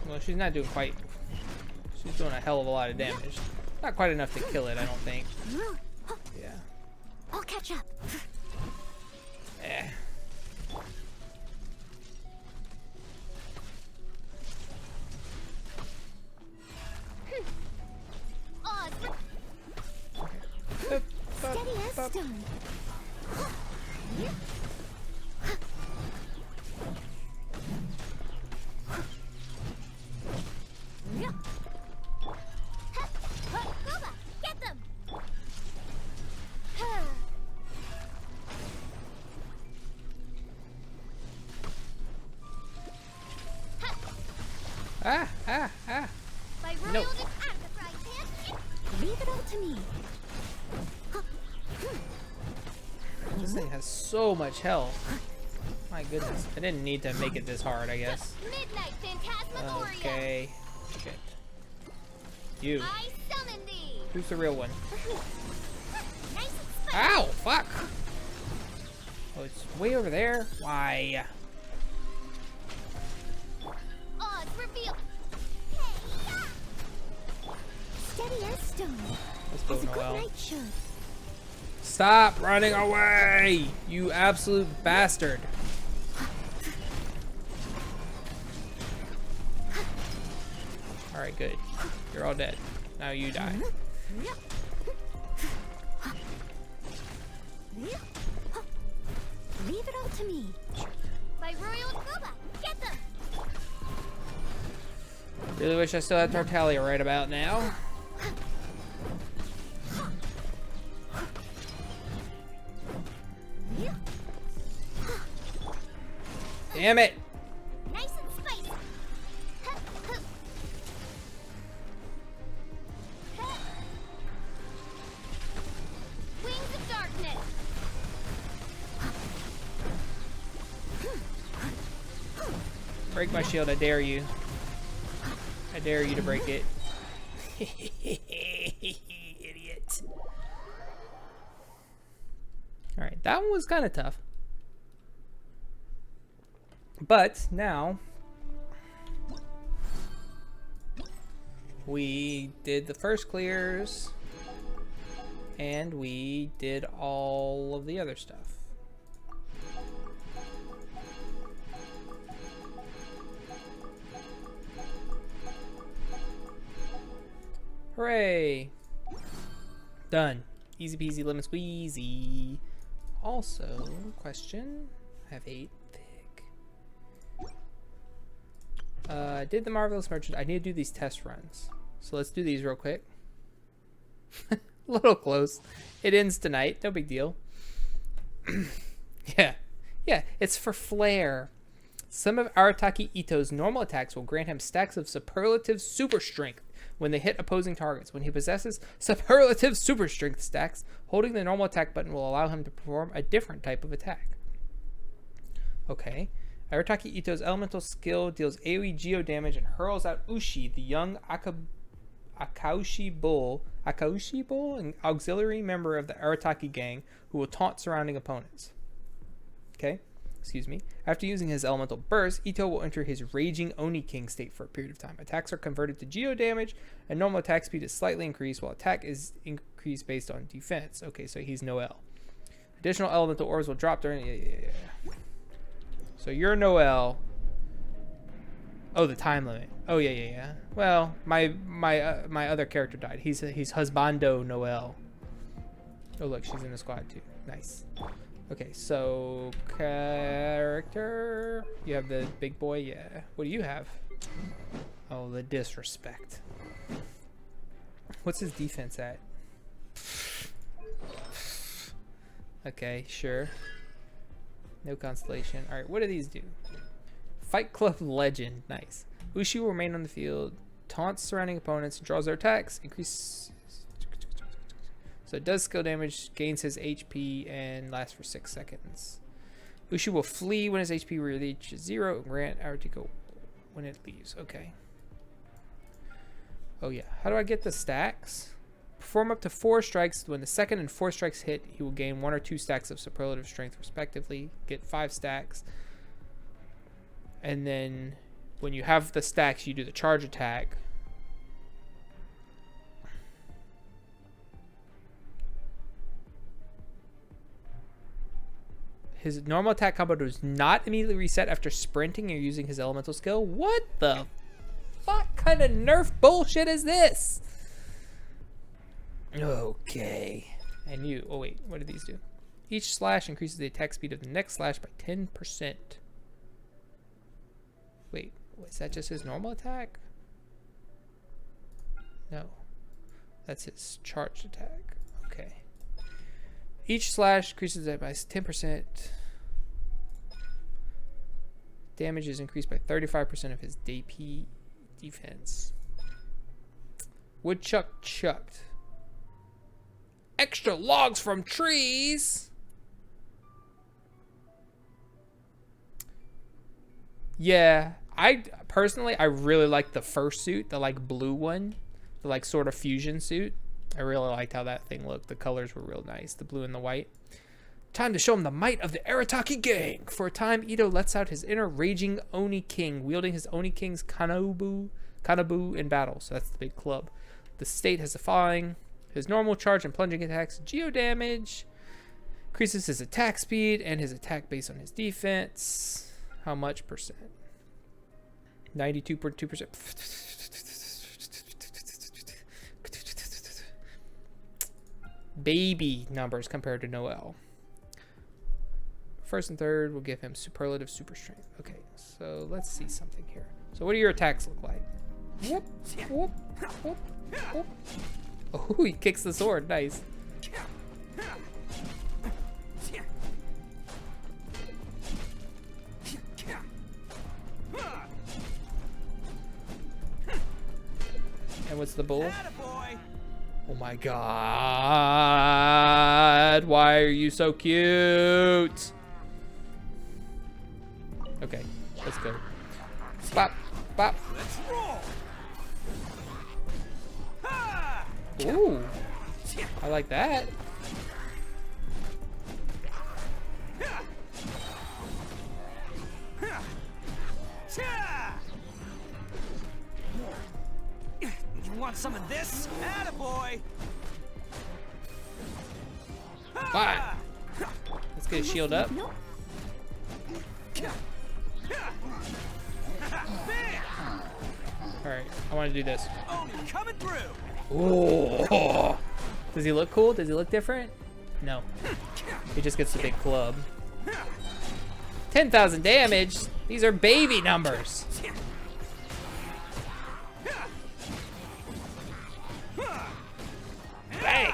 Well, she's not doing quite... She's doing a hell of a lot of damage. Not quite enough to kill it, I don't think. Yeah. I'll catch up. Eh. Odds were Up, steady as up. stone. Boba, get them! Ah, ah, ah. By royal No. out of the frying pan. Leave it all to me. This thing has so much health. My goodness. I didn't need to make it this hard, I guess. Midnight Phantasmagoria. Okay. Shit. You. I summon thee. Who's the real one? Nice and spicy. Ow! Fuck! Oh, it's way over there? Why? Odds reveal. Hey, steady as stone. Let's go, As a good Noelle. knight should. Stop running away! You absolute bastard. Alright, good. You're all dead. Now you die. Leave it all to me. By royal Boba, get them. Really wish I still had Tartaglia right about now. Damn it! Nice and spicy. Wings of darkness. Break my shield, I dare you. I dare you to break it. Idiot. Alright, that one was kind of tough. But now we did the first clears and we did all of the other stuff. Hooray! Done. Easy peasy lemon squeezy. Also, question. I have 8 thick. Did the Marvelous Merchant. I need to do these test runs. So let's do these real quick. A little close. It ends tonight. No big deal. Yeah. Yeah, it's for flair. Some of Arataki Itto's normal attacks will grant him stacks of superlative super strength when they hit opposing targets. When he possesses superlative super strength stacks, holding the normal attack button will allow him to perform a different type of attack. Okay. Arataki Itto's elemental skill deals AoE geo damage and hurls out Ushi, the young Akaushi Bull, an auxiliary member of the Arataki gang who will taunt surrounding opponents. Okay. Excuse me. After using his elemental burst, Itto will enter his Raging Oni King state for a period of time. Attacks are converted to geo damage, and normal attack speed is slightly increased, while attack is increased based on defense. Okay, so he's Noelle. Additional elemental orbs will drop during... Yeah. So you're Noelle. Oh, the time limit. Oh yeah. Well, my other character died. He's Husbando Noel. Oh look, she's in the squad too. Nice. Okay, so character. You have the big boy. Yeah. What do you have? Oh, the disrespect. What's his defense at? Okay, sure. No constellation. All right, what do these do? Fight Club Legend. Nice. Ushi will remain on the field, taunts surrounding opponents, draws their attacks, increase. So it does skill damage, gains his HP, and lasts for 6 seconds. Ushi will flee when his HP reaches 0, and grant Arataki when it leaves. Okay. Oh yeah. How do I get the stacks? Perform up to 4 strikes. When the second and 4th strikes hit, he will gain 1 or 2 stacks of superlative strength respectively. Get 5 stacks. And then when you have the stacks, you do the charge attack. His normal attack combo does not immediately reset after sprinting or using his elemental skill. What the fuck kind of nerf bullshit is this? Okay. And you, oh wait, what do these do? Each slash increases the attack speed of the next slash by 10%. Wait, is that just his normal attack? No. That's his charged attack. Okay. Each slash increases it by 10%. Damage is increased by 35% of his DP defense. Woodchuck chucked. Extra logs from trees. Yeah, I really like the first suit, the like blue one, the like sort of fusion suit. I really liked how that thing looked. The colors were real nice, the blue and the white. Time to show him the might of the Arataki gang. For a time, Itto lets out his inner raging Oni King, wielding his Oni King's Kanabu in battle. So that's the big club. The state has the following: his normal charge and plunging attacks, geo damage, increases his attack speed and his attack based on his defense. How much percent? 92.2%. Baby numbers compared to Noel. First and third will give him superlative super strength. Okay, so let's see something here. So what do your attacks look like? Whoop, whoop, whoop, whoop. Oh, he kicks the sword. Nice. And what's the bull? Oh my god. Why are you so cute? Okay, let's go. Bop, bop. Ooh, I like that. You want some of this? Attaboy! Fine. Let's get his shield up. Alright, I want to do this. Coming through. Oh, does he look cool? Does he look different? No. He just gets the big club. 10,000 damage. These are baby numbers. Bang.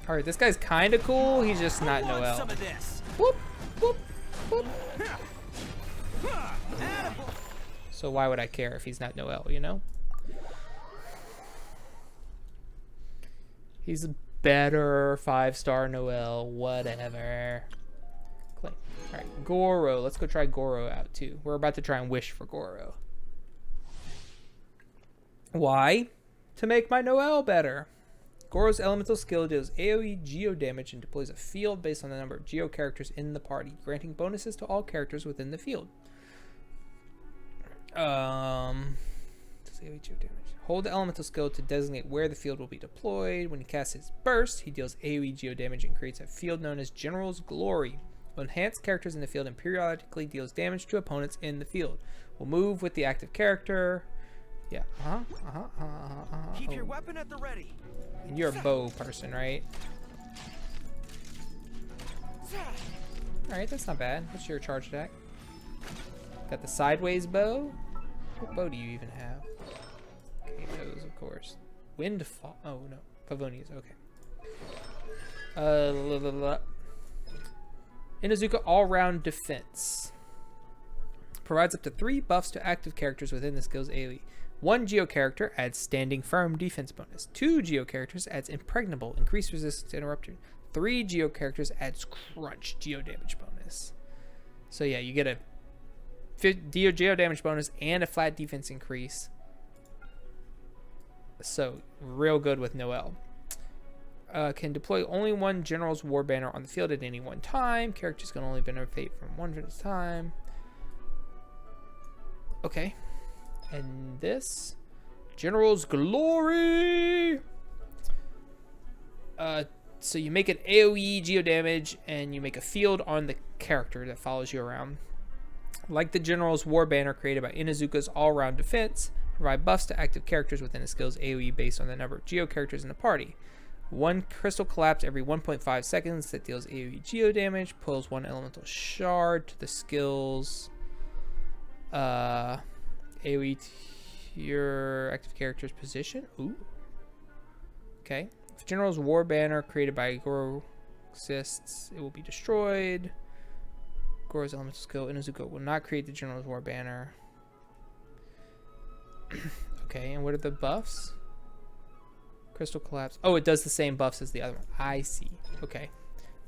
All right, this guy's kind of cool. He's just not Noel. Whoop, whoop, whoop. So why would I care if he's not Noel, you know? He's a better 5-star Noel, whatever. Claim. All right, Gorou. Let's go try Gorou out too. We're about to try and wish for Gorou. Why? To make my Noel better. Gorou's elemental skill deals AoE geo damage and deploys a field based on the number of geo characters in the party, granting bonuses to all characters within the field. Hold the elemental skill to designate where the field will be deployed. When he casts his burst, he deals AoE geo damage and creates a field known as General's Glory. Will enhance characters in the field and periodically deals damage to opponents in the field. Will move with the active character. Yeah. Keep your weapon at the ready. And you're a bow person, right? Alright, that's not bad. What's your charge attack? Got the sideways bow. What bow do you even have? Okay, those, of course. Windfall. Oh, no. Pavonias. Okay. Inazuka all-round defense. Provides up to 3 buffs to active characters within the skill's AoE. 1 Geo character adds standing firm defense bonus. 2 Geo characters adds impregnable, increased resistance to interruption. 3 Geo characters adds crunch Geo damage bonus. So yeah, you get a Geo damage bonus and a flat defense increase. So real good with Noelle. Can deploy only 1 General's War Banner on the field at any one time. Characters can only benefit from 1 at a time. Okay. And this General's Glory. So you make an AoE Geo damage and you make a field on the character that follows you around. Like the General's War Banner created by Inazuka's all-round defense, provide buffs to active characters within a skill's AoE based on the number of Geo characters in the party. 1 crystal collapse every 1.5 seconds that deals AoE Geo damage. Pulls 1 elemental shard to the skill's AoE to your active character's position. Ooh. Okay. If General's War Banner created by Gorou exists, it will be destroyed. Gorou's elemental skill. Inazuka will not create the General's War Banner. Okay, and what are the buffs? Crystal collapse. Oh, it does the same buffs as the other one. I see. Okay.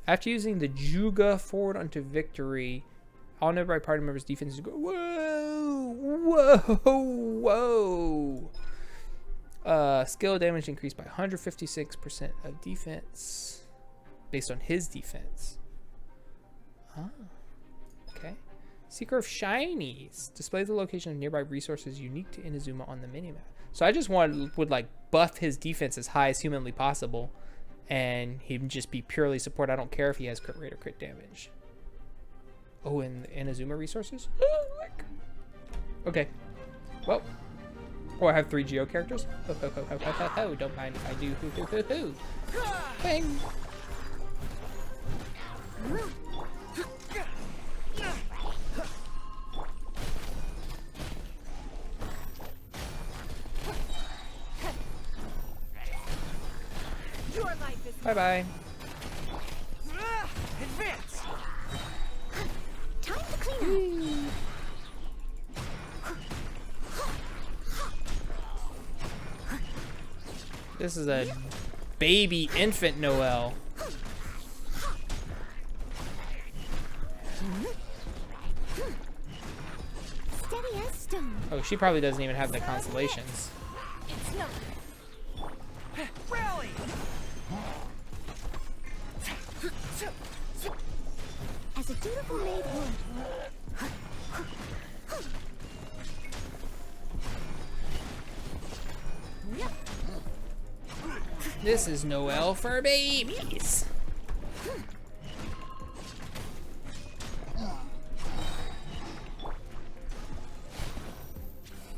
After using the Juga forward unto victory, all nearby party members' defenses go. Whoa! Whoa! Whoa! Skill damage increased by 156% of defense based on his defense. Ah. Okay. Seeker of Shinies. Display the location of nearby resources unique to Inazuma on the minimap. So I just would like buff his defense as high as humanly possible, and he'd just be purely support. I don't care if he has crit rate or crit damage. Oh, and the Inazuma resources? Okay. Well. Oh, I have 3 Geo characters? Oh, don't mind if I do. Bang! Bye-bye. Advance. Time to clean up. This is a baby infant Noelle. Steady as stone. Oh, she probably doesn't even have the constellations. It's no. Rally. As a dutiful maid would. This is Noelle for babies.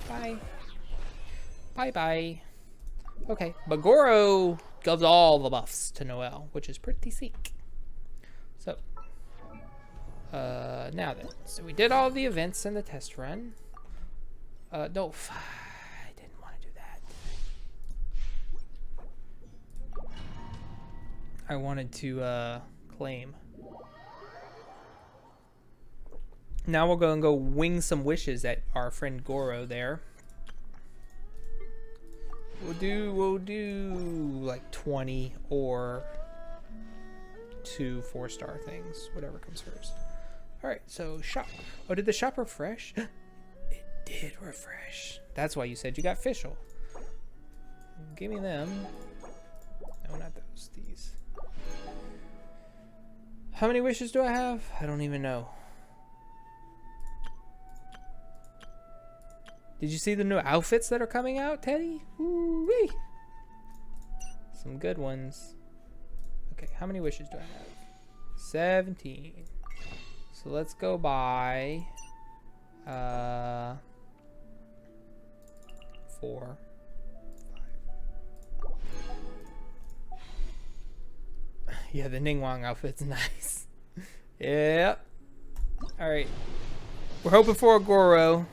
Bye. Bye-bye. Okay, but Gorou gives all the buffs to Noelle, which is pretty sick. So, now then. So we did all the events in the test run. No, I didn't want to do that. I wanted to, claim. Now we'll go and wing some wishes at our friend Gorou there. We'll do like 20 or 2 4-star things, whatever comes first. All right, so shop. Oh, did the shop refresh? It did refresh. That's why you said you got official. Give me them. No, not those. These. How many wishes do I have? I don't even know. Did you see the new outfits that are coming out, Teddy? Woo-wee. Some good ones. Okay, how many wishes do I have? 17. So let's go by 4. Yeah, the Ningguang outfit's nice. Yep. Alright. We're hoping for a Gorou.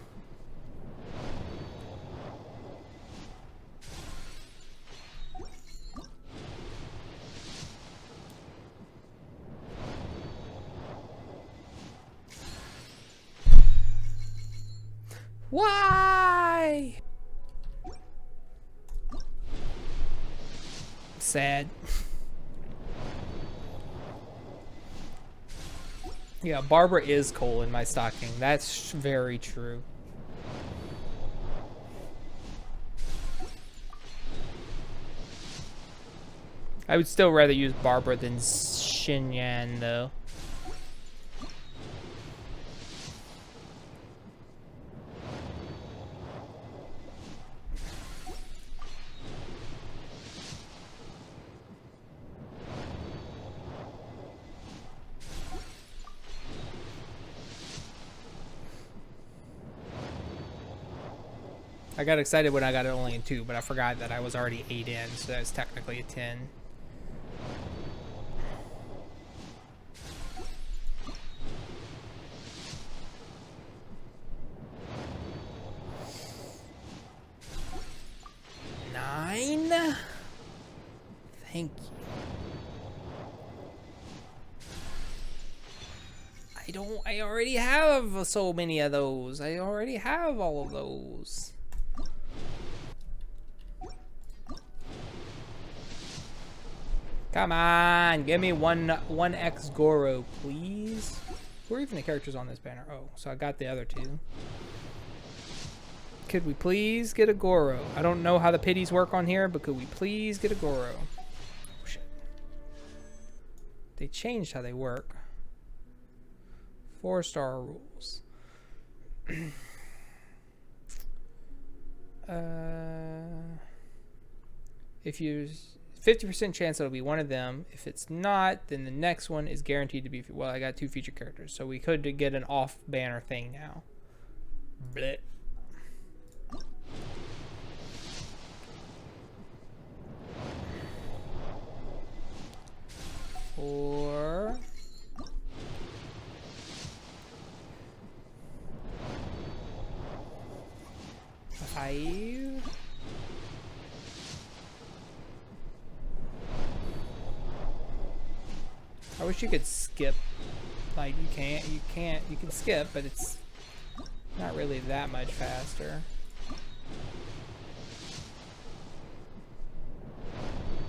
Why? Sad. Yeah, Barbara is coal in my stocking. That's very true. I would still rather use Barbara than Xinyan, though. I got excited when I got it only in 2, but I forgot that I was already 8 in, so that's technically a 10. Nine? Thank you. I already have so many of those. I already have all of those. Come on, give me 1x Gorou, please. Who are even the characters on this banner? Oh, so I got the other 2. Could we please get a Gorou? I don't know how the pities work on here, but could we please get a Gorou? Oh, shit. They changed how they work. 4-star rules. If you 50% chance it'll be one of them. If it's not, then the next one is guaranteed to be. Well, I got 2 featured characters, so we could get an off-banner thing now. Blech. Four. 5. I wish you could skip. Like, you can skip, but it's not really that much faster.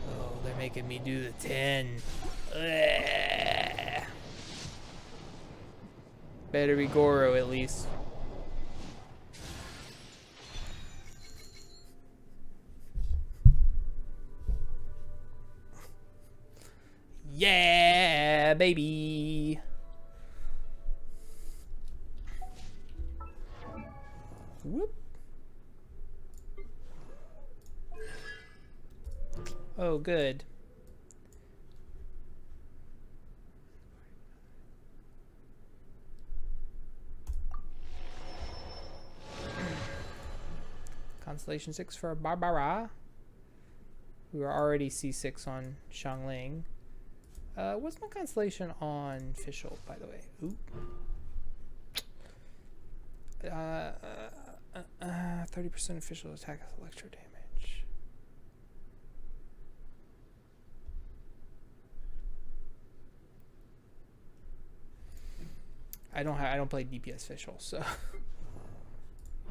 Oh, they're making me do the 10. Ugh. Better be Gorou at least. Yeah, baby. Whoop. Oh, good. Constellation 6 for Barbara. We were already C6 on Xiangling. What's my constellation on Fischl, by the way? Oop. 30% official attack with electro damage. I don't play DPS Fischl, so.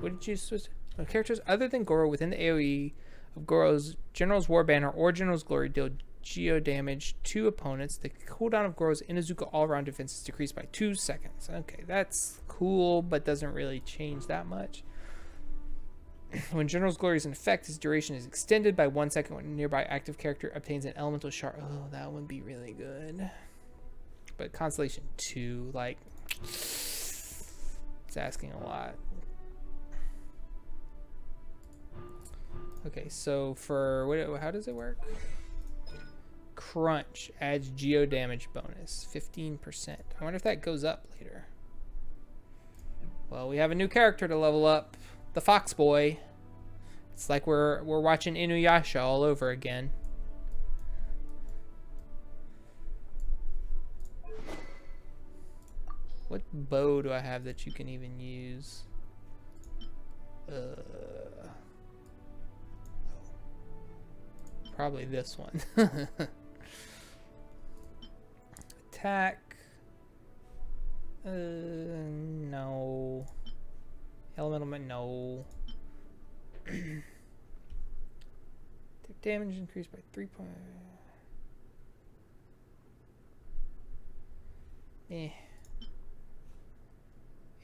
What did you switch? Characters other than Gorou within the AoE of Gorou's General's War Banner or General's Glory deal geo damage to opponents. The cooldown of Gorou's Inazuka all-around defense is decreased by 2 seconds. Okay, that's cool, but doesn't really change that much. When General's Glory is in effect, his duration is extended by 1 second when a nearby active character obtains an elemental shard. Oh, that would be really good. But Constellation 2, like, it's asking a lot. Okay, so for, how does it work? Crunch adds geo damage bonus, 15%. I wonder if that goes up later. Well, we have a new character to level up, the Fox Boy. It's like we're watching Inuyasha all over again. What bow do I have that you can even use? Probably this one. Attack. No. Elemental, no. Take damage increased by 3 points.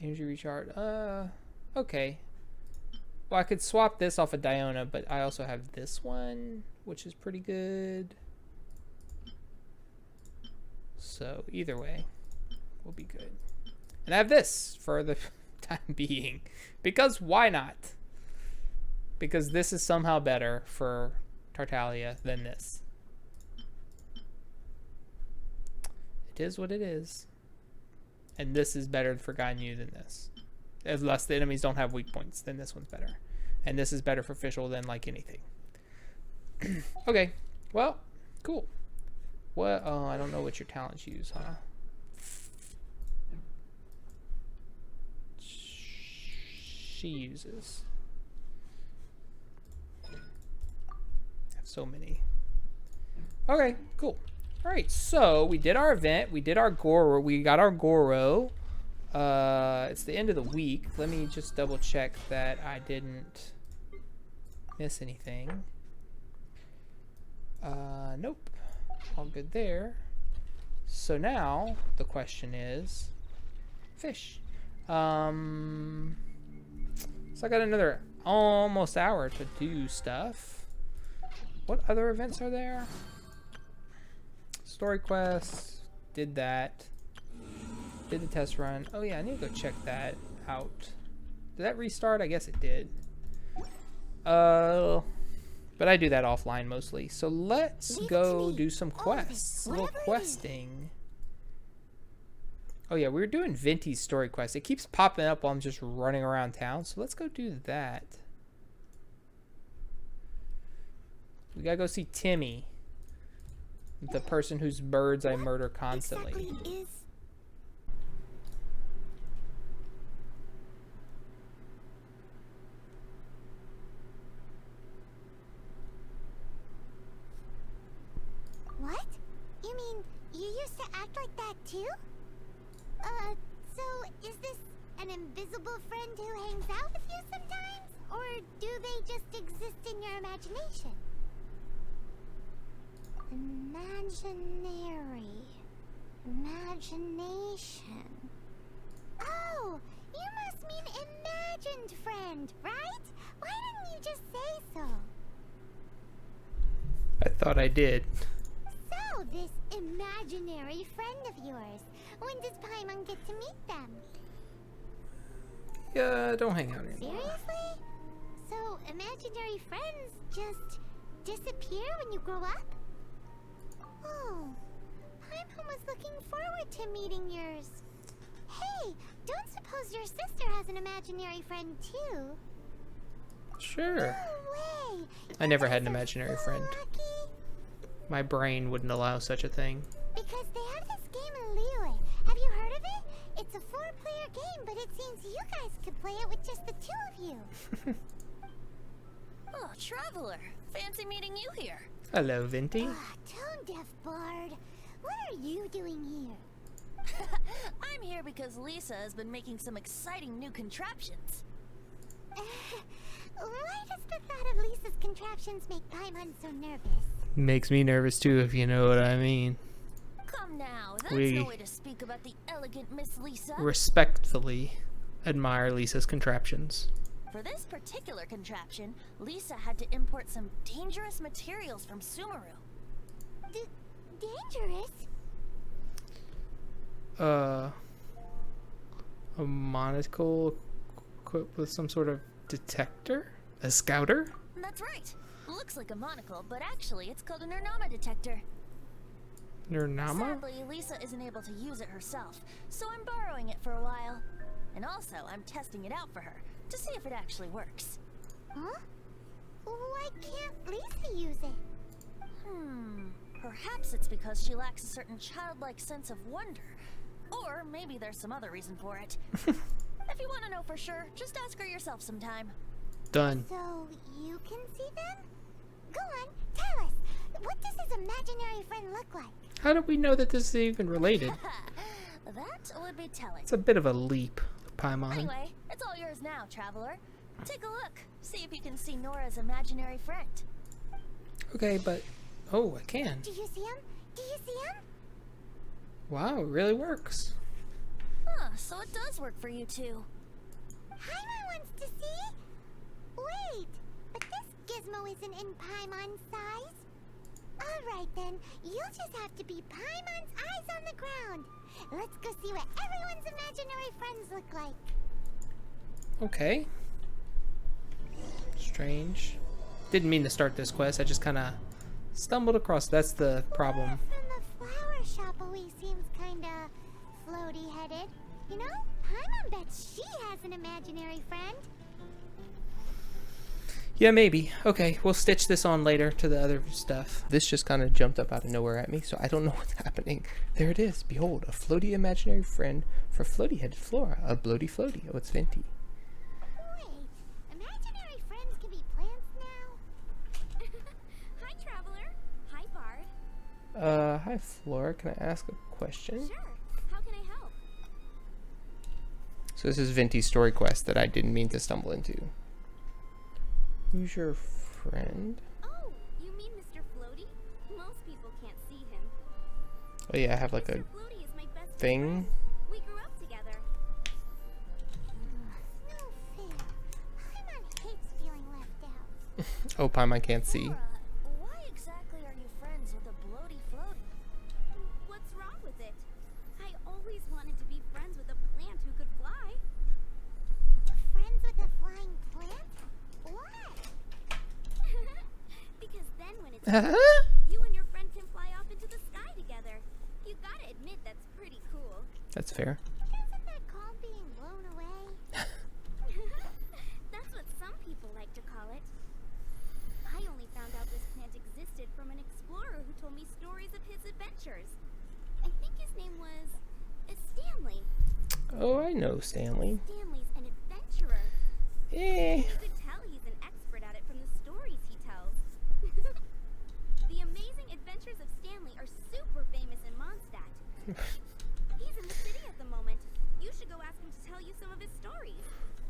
Energy recharge. Okay. Well, I could swap this off of Diona, but I also have this one, which is pretty good. So either way, we'll be good. And I have this for the time being, because why not? Because this is somehow better for Tartaglia than this. It is what it is. And this is better for Ganyu than this. Unless the enemies don't have weak points, then this one's better. And this is better for Fischl than like anything. Okay, well, cool. What? Oh, I don't know what your talents use, huh? She uses. I have so many. Okay, cool. All right, so we did our event. We did our Gorou. We got our Gorou. It's the end of the week. Let me just double check that I didn't miss anything. Nope. All good there. So now the question is fish. So I got another almost hour to do stuff. What other events are there? Story quests. Did that. Did the test run. Oh yeah, I need to go check that out. Did that restart? I guess it did. But I do that offline mostly. So let's go do some quests. A little questing. Oh yeah, we were doing Venti's story quest. It keeps popping up while I'm just running around town. So let's go do that. We gotta go see Timmy. The person whose birds I murder constantly. What? You mean you used to act like that too? So is this an invisible friend who hangs out with you sometimes? Or do they just exist in your imagination? Imagination. Oh, you must mean imagined friend, right? Why didn't you just say so? I thought I did. So, this imaginary friend of yours, when does Paimon get to meet them? Yeah, don't hang out anymore. Seriously? So, imaginary friends just disappear when you grow up? Oh, Paimon was looking forward to meeting yours. Hey, don't suppose your sister has an imaginary friend too? Sure. No way! I never had an imaginary friend. Lucky. My brain wouldn't allow such a thing. Because they have this game in Liyue. Have you heard of it? It's a 4-player game, but it seems you guys could play it with just the 2 of you. Oh, Traveler. Fancy meeting you here. Hello, Venti. Tone-deaf bard. What are you doing here? I'm here because Lisa has been making some exciting new contraptions. Why does the thought of Lisa's contraptions make Paimon so nervous? Makes me nervous too, if you know what I mean. Come now, that's We no way to speak about the elegant Miss Lisa. respectfully admire Lisa's contraptions. For this particular contraption, Lisa had to import some dangerous materials from Sumeru. Dangerous? A monocle equipped with some sort of detector? A scouter? That's right. Looks like a monocle, but actually it's called an Ernama detector. Nurnama? Sadly, Lisa isn't able to use it herself, so I'm borrowing it for a while. And also, I'm testing it out for her to see if it actually works. Huh? Why can't Lisa use it? Perhaps it's because she lacks a certain childlike sense of wonder. Or maybe there's some other reason for it. If you want to know for sure, just ask her yourself sometime. Done. So, you can see them? Go on, tell us. What does his imaginary friend look like? How do we know that this is even related? That would be telling. It's a bit of a leap, Paimon. Anyway, it's all yours now, traveler. Take a look. See if you can see Nora's imaginary friend. Okay, but... Oh, I can. Do you see him? Do you see him? Wow, it really works. Huh, so it does work for you too. Paimon wants to see? Wait, but this gizmo isn't in Paimon's size. Alright then, you'll just have to be Paimon's eyes on the ground. Let's go see what everyone's imaginary friends look like. Okay. Strange. Didn't mean to start this quest, I just kind of stumbled across. That's the problem. From the flower shop always seems kinda floaty-headed. You know, Paimon bets she has an imaginary friend. Yeah, maybe. Okay, we'll stitch this on later to the other stuff. This just kind of jumped up out of nowhere at me, so I don't know what's happening. There it is. Behold, a floaty imaginary friend for floaty-headed Flora. A bloaty floaty. Oh, it's Venti. Wait, imaginary friends can be plants now? Hi, traveler. Hi, Bard. Hi Flora. Can I ask a question? Sure. How can I help? So this is Venti's story quest that I didn't mean to stumble into. Who's your friend? Oh, you mean Mr. Floaty? Most people can't see him. Oh yeah, I have like a Mr. Floaty is my best thing. friend. We grew up together. No fair. Paimon hates feeling left out. Oh, Paimon can't see. Flora, why exactly are you friends with a bloaty floaty? What's wrong with it? I always wanted to be friends with a plant who could fly. Friends with a flying plant? Why? Because then when it's Uh-huh. you and your friend can fly off into the sky together. You gotta admit that's pretty cool. That's fair. Isn't that called being blown away? That's what some people like to call it. I only found out this plant existed from an explorer who told me stories of his adventures. I think his name was Stanley. Oh, I know Stanley. Stanley's an adventurer. Eh. You could tell he's an expert at it from the stories he tells. The amazing adventures of Stanley are super famous in Mondstadt. He's in the city at the moment. You should go ask him to tell you some of his stories.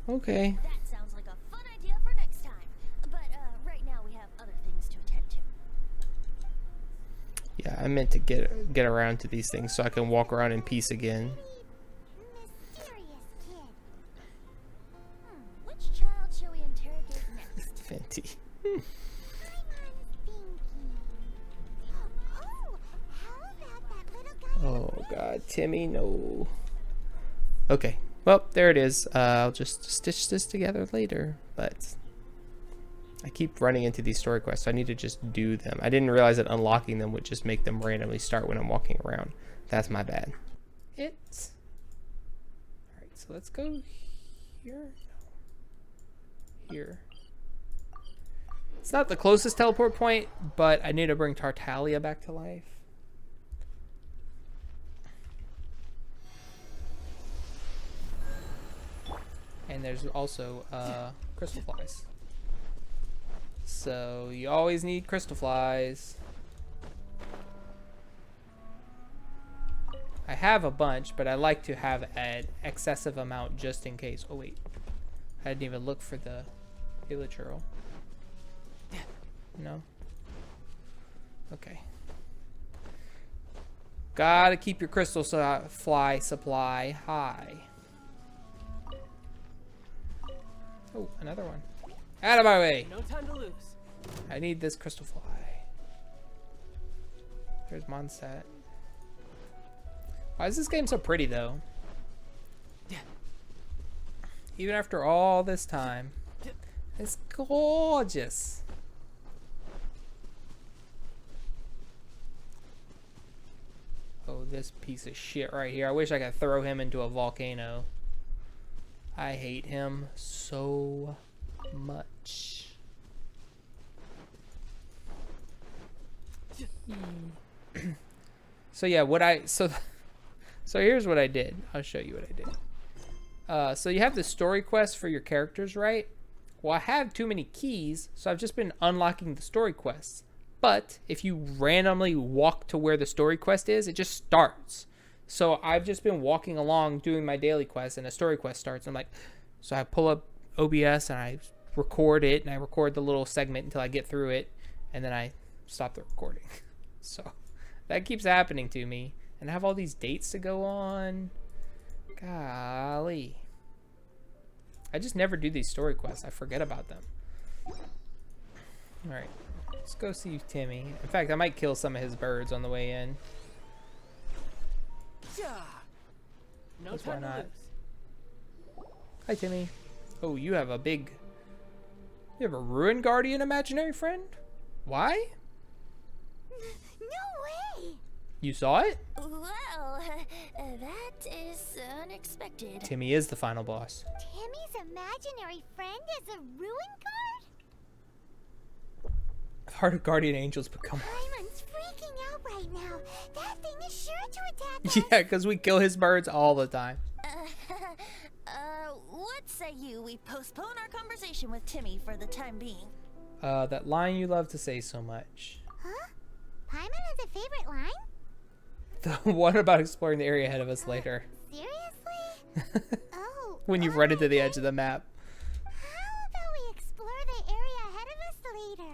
Okay. That sounds like a fun idea for next time. But right now we have other things to attend to. Yeah, I meant to get around to these things so I can walk around in peace again. Mysterious kid. Which child shall we interrogate next? Venti. Paimon's thinking. Oh, how about that little guy? Oh god, Timmy, no. Okay. Well, there it is. I'll just stitch this together later, but I keep running into these story quests, so I need to just do them. I didn't realize that unlocking them would just make them randomly start when I'm walking around. That's my bad. Alright, so let's go here. No. Here. It's not the closest teleport point, but I need to bring Tartaglia back to life. And there's also crystal flies. So you always need crystal flies. I have a bunch, but I like to have an excessive amount just in case. Oh wait, I didn't even look for the Illichurl. No. Okay. Gotta keep your crystal fly supply high. Oh, another one. Out of my way! No time to lose. I need this crystal fly. There's Mondstadt. Why is this game so pretty, though? Even after all this time. It's gorgeous. this piece of shit right here. I wish I could throw him into a volcano. I hate him so much. So yeah, so here's what I did. I'll show you what I did. So you have the story quest for your characters, right? Well, I have too many keys, so I've just been unlocking the story quests. But if you randomly walk to where the story quest is, it just starts. So I've just been walking along doing my daily quest, and a story quest starts. I'm like, so I pull up OBS and I record it, and I record the little segment until I get through it, and then I stop the recording. So that keeps happening to me, and I have all these dates to go on. Golly. I just never do these story quests. I forget about them. Alright. Let's go see Timmy. In fact, I might kill some of his birds on the way in. No Why time to not? lose. Hi, Timmy. Oh, you have a Ruin Guardian imaginary friend? Why? No way! You saw it? Well, that is unexpected. Timmy is the final boss. Timmy's imaginary friend is a ruin guard? How do guardian angels become? Paimon's freaking out right now. That thing is sure to attack us. Yeah, because we kill his birds all the time. What say you we postpone our conversation with Timmy for the time being? That line you love to say so much. Huh? Paimon has a favorite line? The one about exploring the area ahead of us later. Seriously? Oh. When you've run into the edge of the map. How about we explore the area ahead of us later?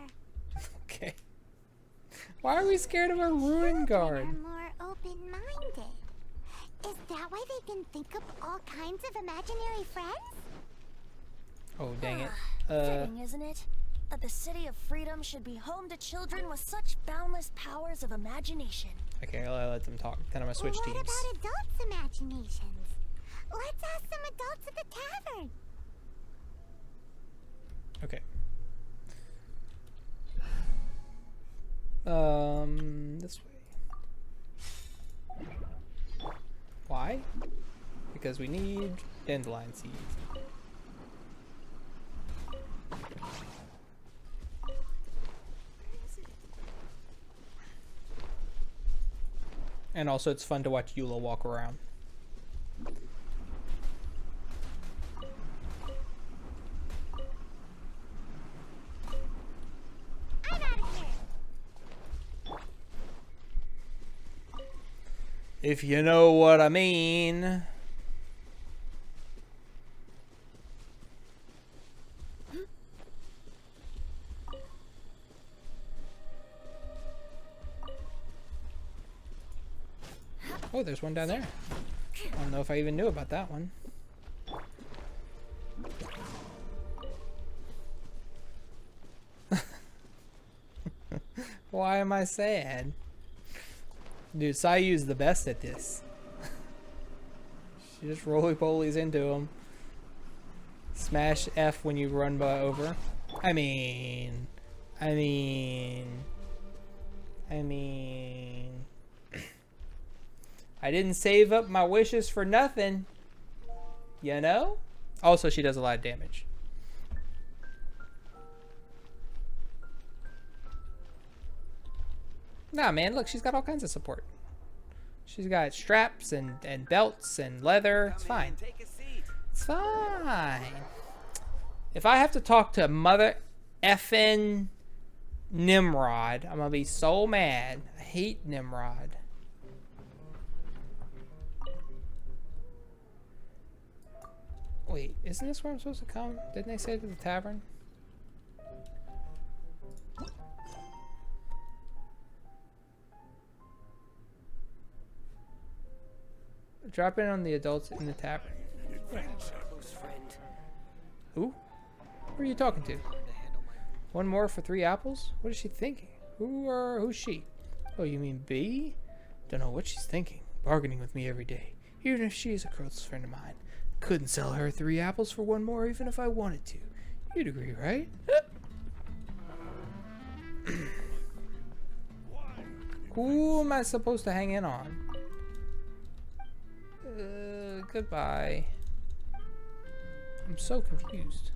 Okay. Why are we scared of a ruin guard? Children are more open-minded. Is that why they can think up all kinds of imaginary friends? Oh, dang it. Fitting, isn't it? That the city of freedom should be home to children with such boundless powers of imagination. Okay, I'll let them talk. Then I'm gonna switch What teams. about adults' imaginations? Let's ask some adults at the tavern. Okay. This way. Why? Because we need dandelion seeds. And also it's fun to watch Eula walk around. I'm out of here. If you know what I mean. Oh, there's one down there. I don't know if I even knew about that one. Why am I sad? Dude, Sayu's the best at this. She just roly-polies into him. Smash F when you run over. I mean... I didn't save up my wishes for nothing. You know? Also, she does a lot of damage. Nah, man, look, she's got all kinds of support. She's got straps and belts and leather. It's fine. It's fine. If I have to talk to Mother effing Nimrod, I'm gonna be so mad. I hate Nimrod. Wait, isn't this where I'm supposed to come? Didn't they say to the tavern? Drop in on the adults in the tavern. Who? Who are you talking to? One more for 3 apples? What is she thinking? Who's she? Oh, you mean B? Don't know what she's thinking. Bargaining with me every day. Even if she is a close friend of mine. Couldn't sell her 3 apples for 1 more even if I wanted to. You'd agree, right? Who am I supposed to hang in on? Goodbye. I'm so confused.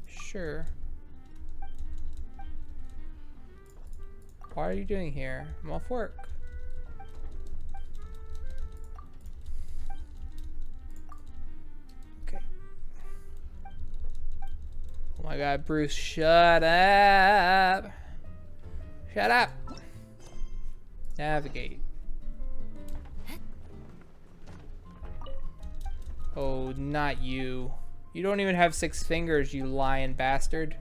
Sure. What are you doing here? I'm off work. Okay. Oh my god, Bruce, shut up! Shut up! Navigate. Oh, not you. You don't even have 6 fingers, you lying bastard.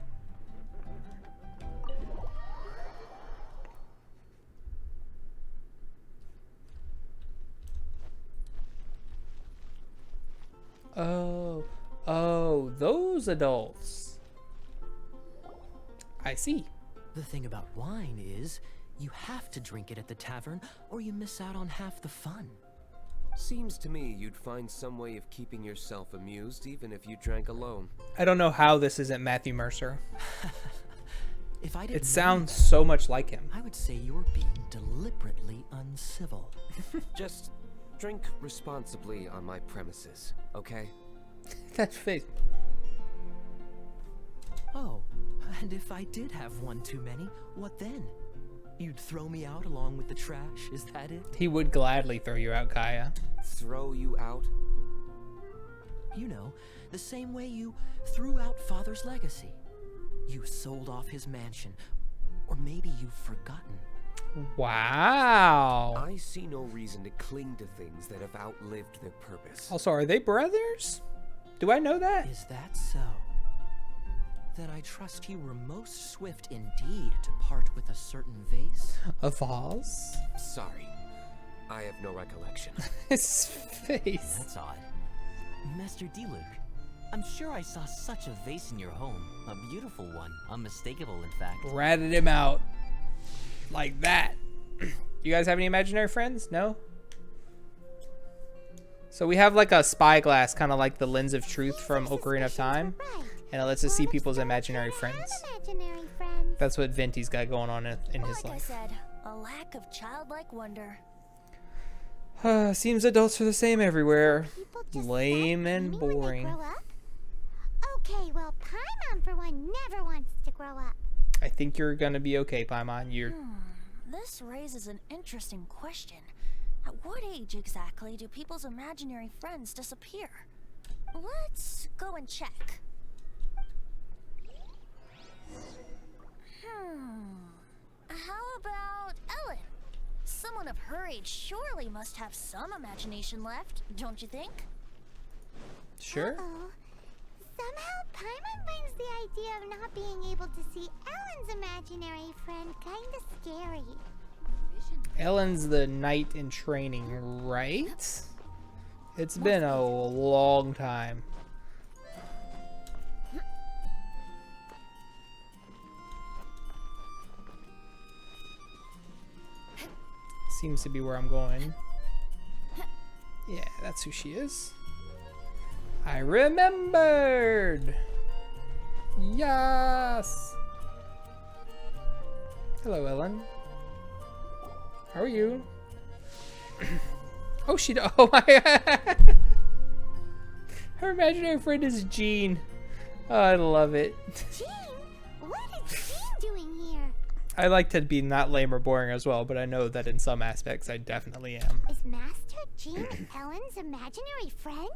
Oh, those adults. I see. The thing about wine is, you have to drink it at the tavern, or you miss out on half the fun. Seems to me you'd find some way of keeping yourself amused even if you drank alone. I don't know how this isn't Matthew Mercer. If I didn't It know sounds that, so much like him. I would say you're being deliberately uncivil. Just drink responsibly on my premises, okay? That face. Oh, and if I did have one too many, what then? You'd throw me out along with the trash, is that it? He would gladly throw you out, Kaya. Throw you out? You know, the same way you threw out Father's legacy. You sold off his mansion, or maybe you've forgotten. Wow. I see no reason to cling to things that have outlived their purpose. Also, are they brothers? Do I know that? Is that so? Then I trust you were most swift indeed to part with a certain vase. A vase? Sorry, I have no recollection. His face. That's odd. Master Diluc, I'm sure I saw such a vase in your home. A beautiful one. Unmistakable, in fact. Ratted him out. Like that. You guys have any imaginary friends? No? So we have like a spyglass, kind of like the lens of truth from Ocarina of Time. And it lets us see people's imaginary friends. That's what Venti's got going on in his Like I life. said, a lack of childlike wonder. Seems adults are the same everywhere. People just Lame stop and dreaming when they boring. grow up? Okay, well, Paimon for one never wants to grow up. I think you're gonna be okay, Paimon. You're This raises an interesting question. At what age exactly do people's imaginary friends disappear? Let's go and check. How about Ellen? Someone of her age surely must have some imagination left, don't you think? sure. Uh-oh. Somehow, Paimon finds the idea of not being able to see Ellen's imaginary friend kinda scary. Ellen's the knight in training, right? It's been a long time. Seems to be where I'm going. Yeah, that's who she is. I remembered! Yes! Hello, Ellen. How are you? Oh, oh my god! Her imaginary friend is Jean. Oh, I love it. Jean? What is Jean doing here? I like to be not lame or boring as well, but I know that in some aspects I definitely am. Is Master Jean Ellen's imaginary friend?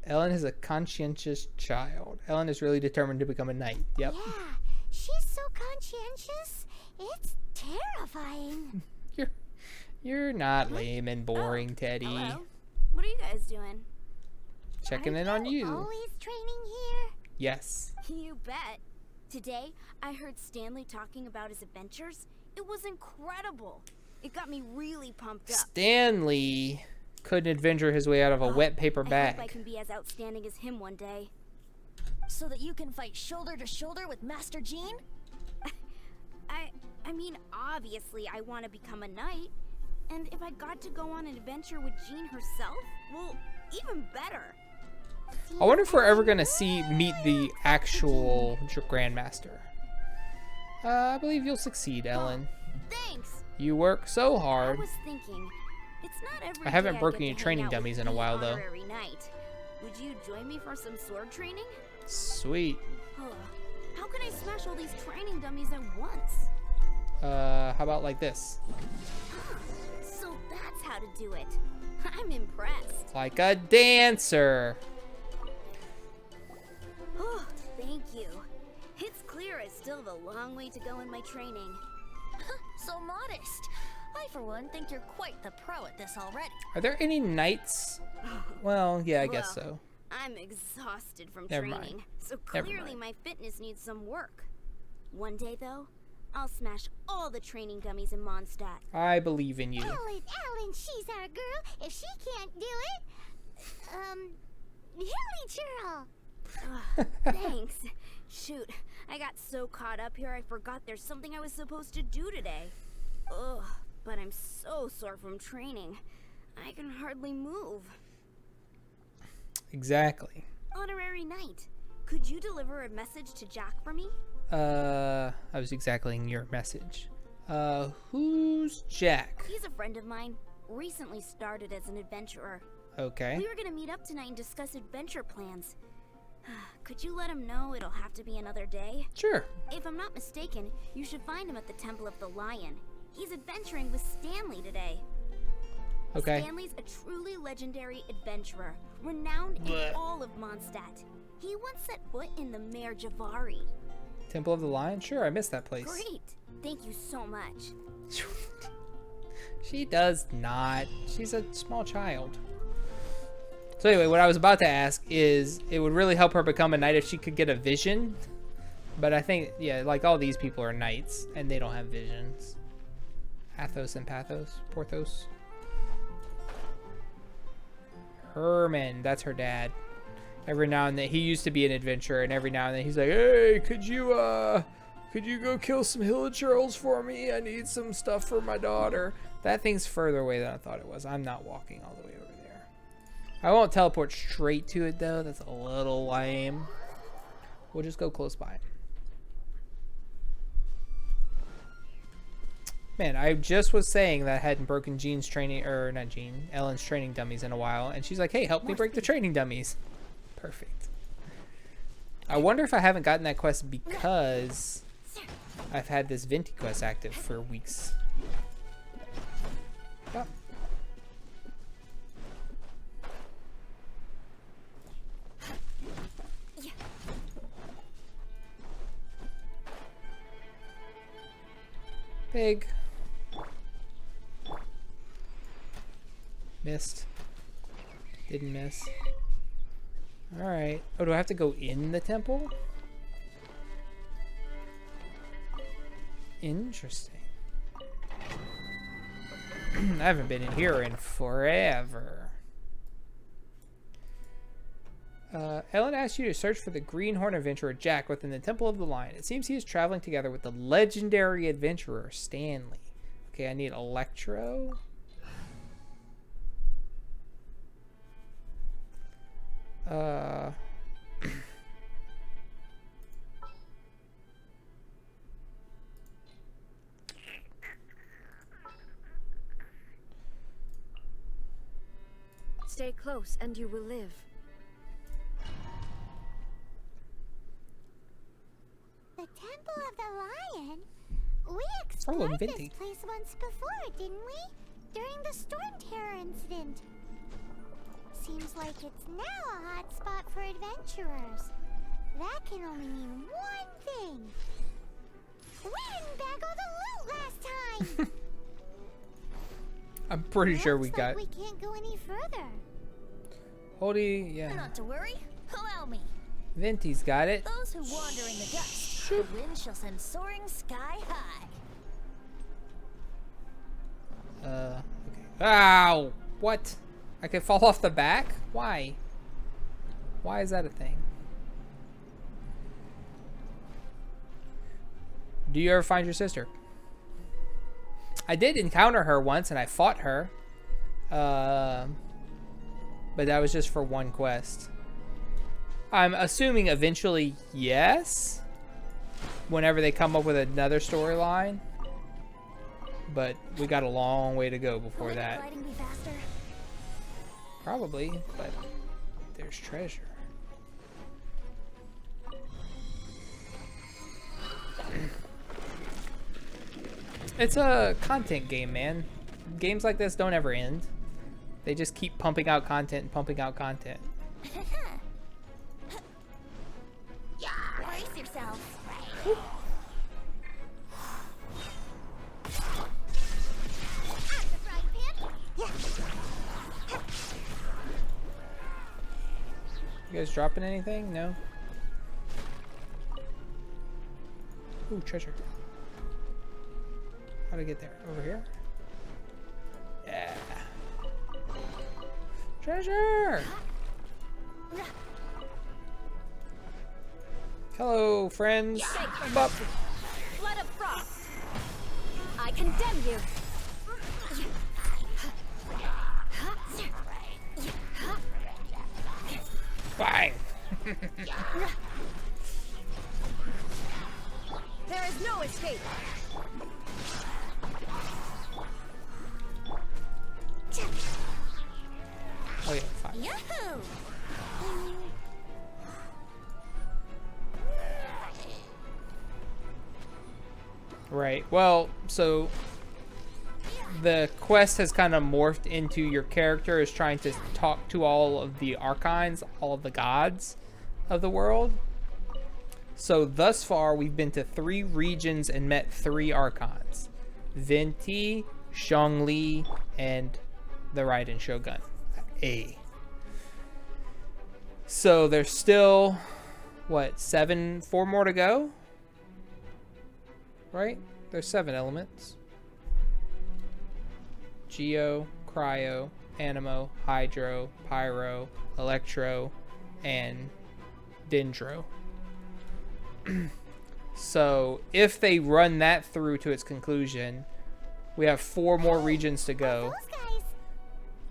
Ellen is a conscientious child. Ellen is really determined to become a knight. Yep. Yeah, she's so conscientious. It's terrifying. You're not lame and boring, Teddy. Hello. What are you guys doing? Checking in on you. Always training here? Yes. You bet. Today, I heard Stanley talking about his adventures. It was incredible. It got me really pumped up. Stanley couldn't adventure his way out of a wet paper I hope I bag. can be as outstanding as him one day. So that you can fight shoulder to shoulder with Master Jean? I mean, obviously I want to become a knight. And if I got to go on an adventure with Jean herself, well, even better. I wonder if we're ever gonna meet the actual Grandmaster. I believe you'll succeed, Ellen. Thanks. You work so I hard. was thinking, It's not every I haven't day broken get any to hang training out with dummies in a the while, though. honorary knight. Would you join me for some sword training? Sweet. How can I smash all these training dummies at once? How about like this? So that's how to do it. I'm impressed. Like a dancer. Oh, thank you. It's clear I still have a long way to go in my training. So modest. I, for one, think you're quite the pro at this already. Are there any knights? Well, yeah, I guess so. I'm exhausted from Never training, mind. so Never clearly mind. my fitness needs some work. One day, though, I'll smash all the training dummies in Mondstadt. I believe in you. Ellen, she's our girl. If she can't do it, Hilly Churl. Thanks. Shoot, I got so caught up here I forgot there's something I was supposed to do today. Ugh, but I'm so sore from training. I can hardly move. Exactly. Honorary Knight, could you deliver a message to Jack for me? I was exactly your message. Who's Jack? He's a friend of mine. Recently started as an adventurer. Okay. We were gonna meet up tonight and discuss adventure plans. Could you let him know it'll have to be another day? Sure. If I'm not mistaken, you should find him at the Temple of the Lion. He's adventuring with Stanley today. Okay. Stanley's a truly legendary adventurer, renowned in all of Mondstadt. He once set foot in the Mare Javari. Temple of the Lion? Sure, I missed that place. Great! Thank you so much. She does not. She's a small child. So anyway, what I was about to ask is, it would really help her become a knight if she could get a vision. But I think, yeah, like all these people are knights, and they don't have visions. Athos and Pathos? Porthos? Herman, that's her dad. Every now and then, he used to be an adventurer, and every now and then he's like, hey, could you go kill some hillagers for me? I need some stuff for my daughter. That thing's further away than I thought it was. I'm not walking all the way over there. I won't teleport straight to it, though. That's a little lame. We'll just go close by. Man, I just was saying that I hadn't broken Jean's training, or not Jean, Ellen's training dummies in a while, and she's like, hey, help me break the training dummies. Perfect. I wonder if I haven't gotten that quest because I've had this Venti quest active for weeks. Oh. Pig. Missed. Didn't miss. Alright. Oh, do I have to go in the temple? Interesting. I haven't been in here in forever. Ellen asked you to search for the Greenhorn adventurer Jack within the Temple of the Lion. It seems he is traveling together with the legendary adventurer Stanley. Okay, I need Electro. Stay close and you will live. The Temple of the Lion? We explored this place once before, didn't we? During the Storm Terror incident. Seems like it's now a hot spot for adventurers. That can only mean one thing. We didn't bag all the loot last time! I'm pretty sure we Looks got... like we can't go any further. Holdy, yeah. Not to worry. Allow me. Venti's got it. Those who wander in the dust, the wind shall send soaring sky high. Okay. Ow! What? I could fall off the back? Why? Why is that a thing? Do you ever find your sister? I did encounter her once and I fought her. But that was just for one quest. I'm assuming eventually yes. Whenever they come up with another storyline. but we got a long way to go before Will the that. gliding be faster? Probably, but there's treasure. It's a content game, man. Games like this don't ever end. They just keep pumping out content and pumping out content. Brace yourself. You guys dropping anything? No? Ooh, treasure. How'd I get there? Over here? Yeah. Treasure! Hello, friends. Bop. Blood of frost. I condemn you. Bang! There is no escape. Oh yeah, fine. Yahoo! Right. Well, so the quest has kind of morphed into your character is trying to talk to all of the archons, all of the gods of the world. So thus far, we've been to 3 regions and met 3 archons. Venti, Zhongli, and the Raiden Shogun. A. So there's still, what, 4 more to go? Right? There's 7 elements. Geo, Cryo, Animo, Hydro, Pyro, Electro, and Dendro. So if they run that through to its conclusion, we have 4 more regions to go.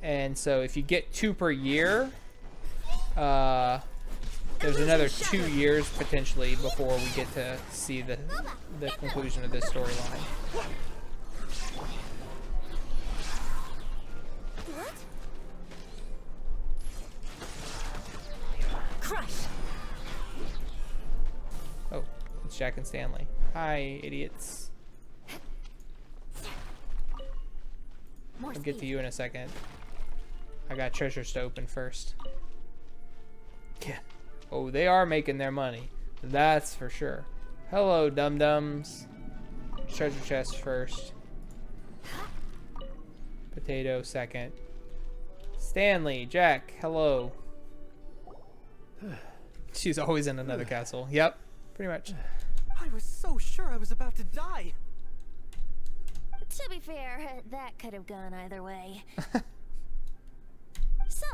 And so if you get 2 per year, there's another 2 years potentially before we get to see the conclusion of this storyline. What? Crush. Oh, it's Jack and Stanley. Hi, idiots. More I'll get to speed. you in a second. I got treasures to open first. Yeah. Oh, they are making their money. That's for sure. Hello, dum-dums. Treasure chest first. Potato second. Stanley, Jack, hello. She's always in another castle. Yep, pretty much. I was so sure I was about to die. To be fair, that could have gone either way. So,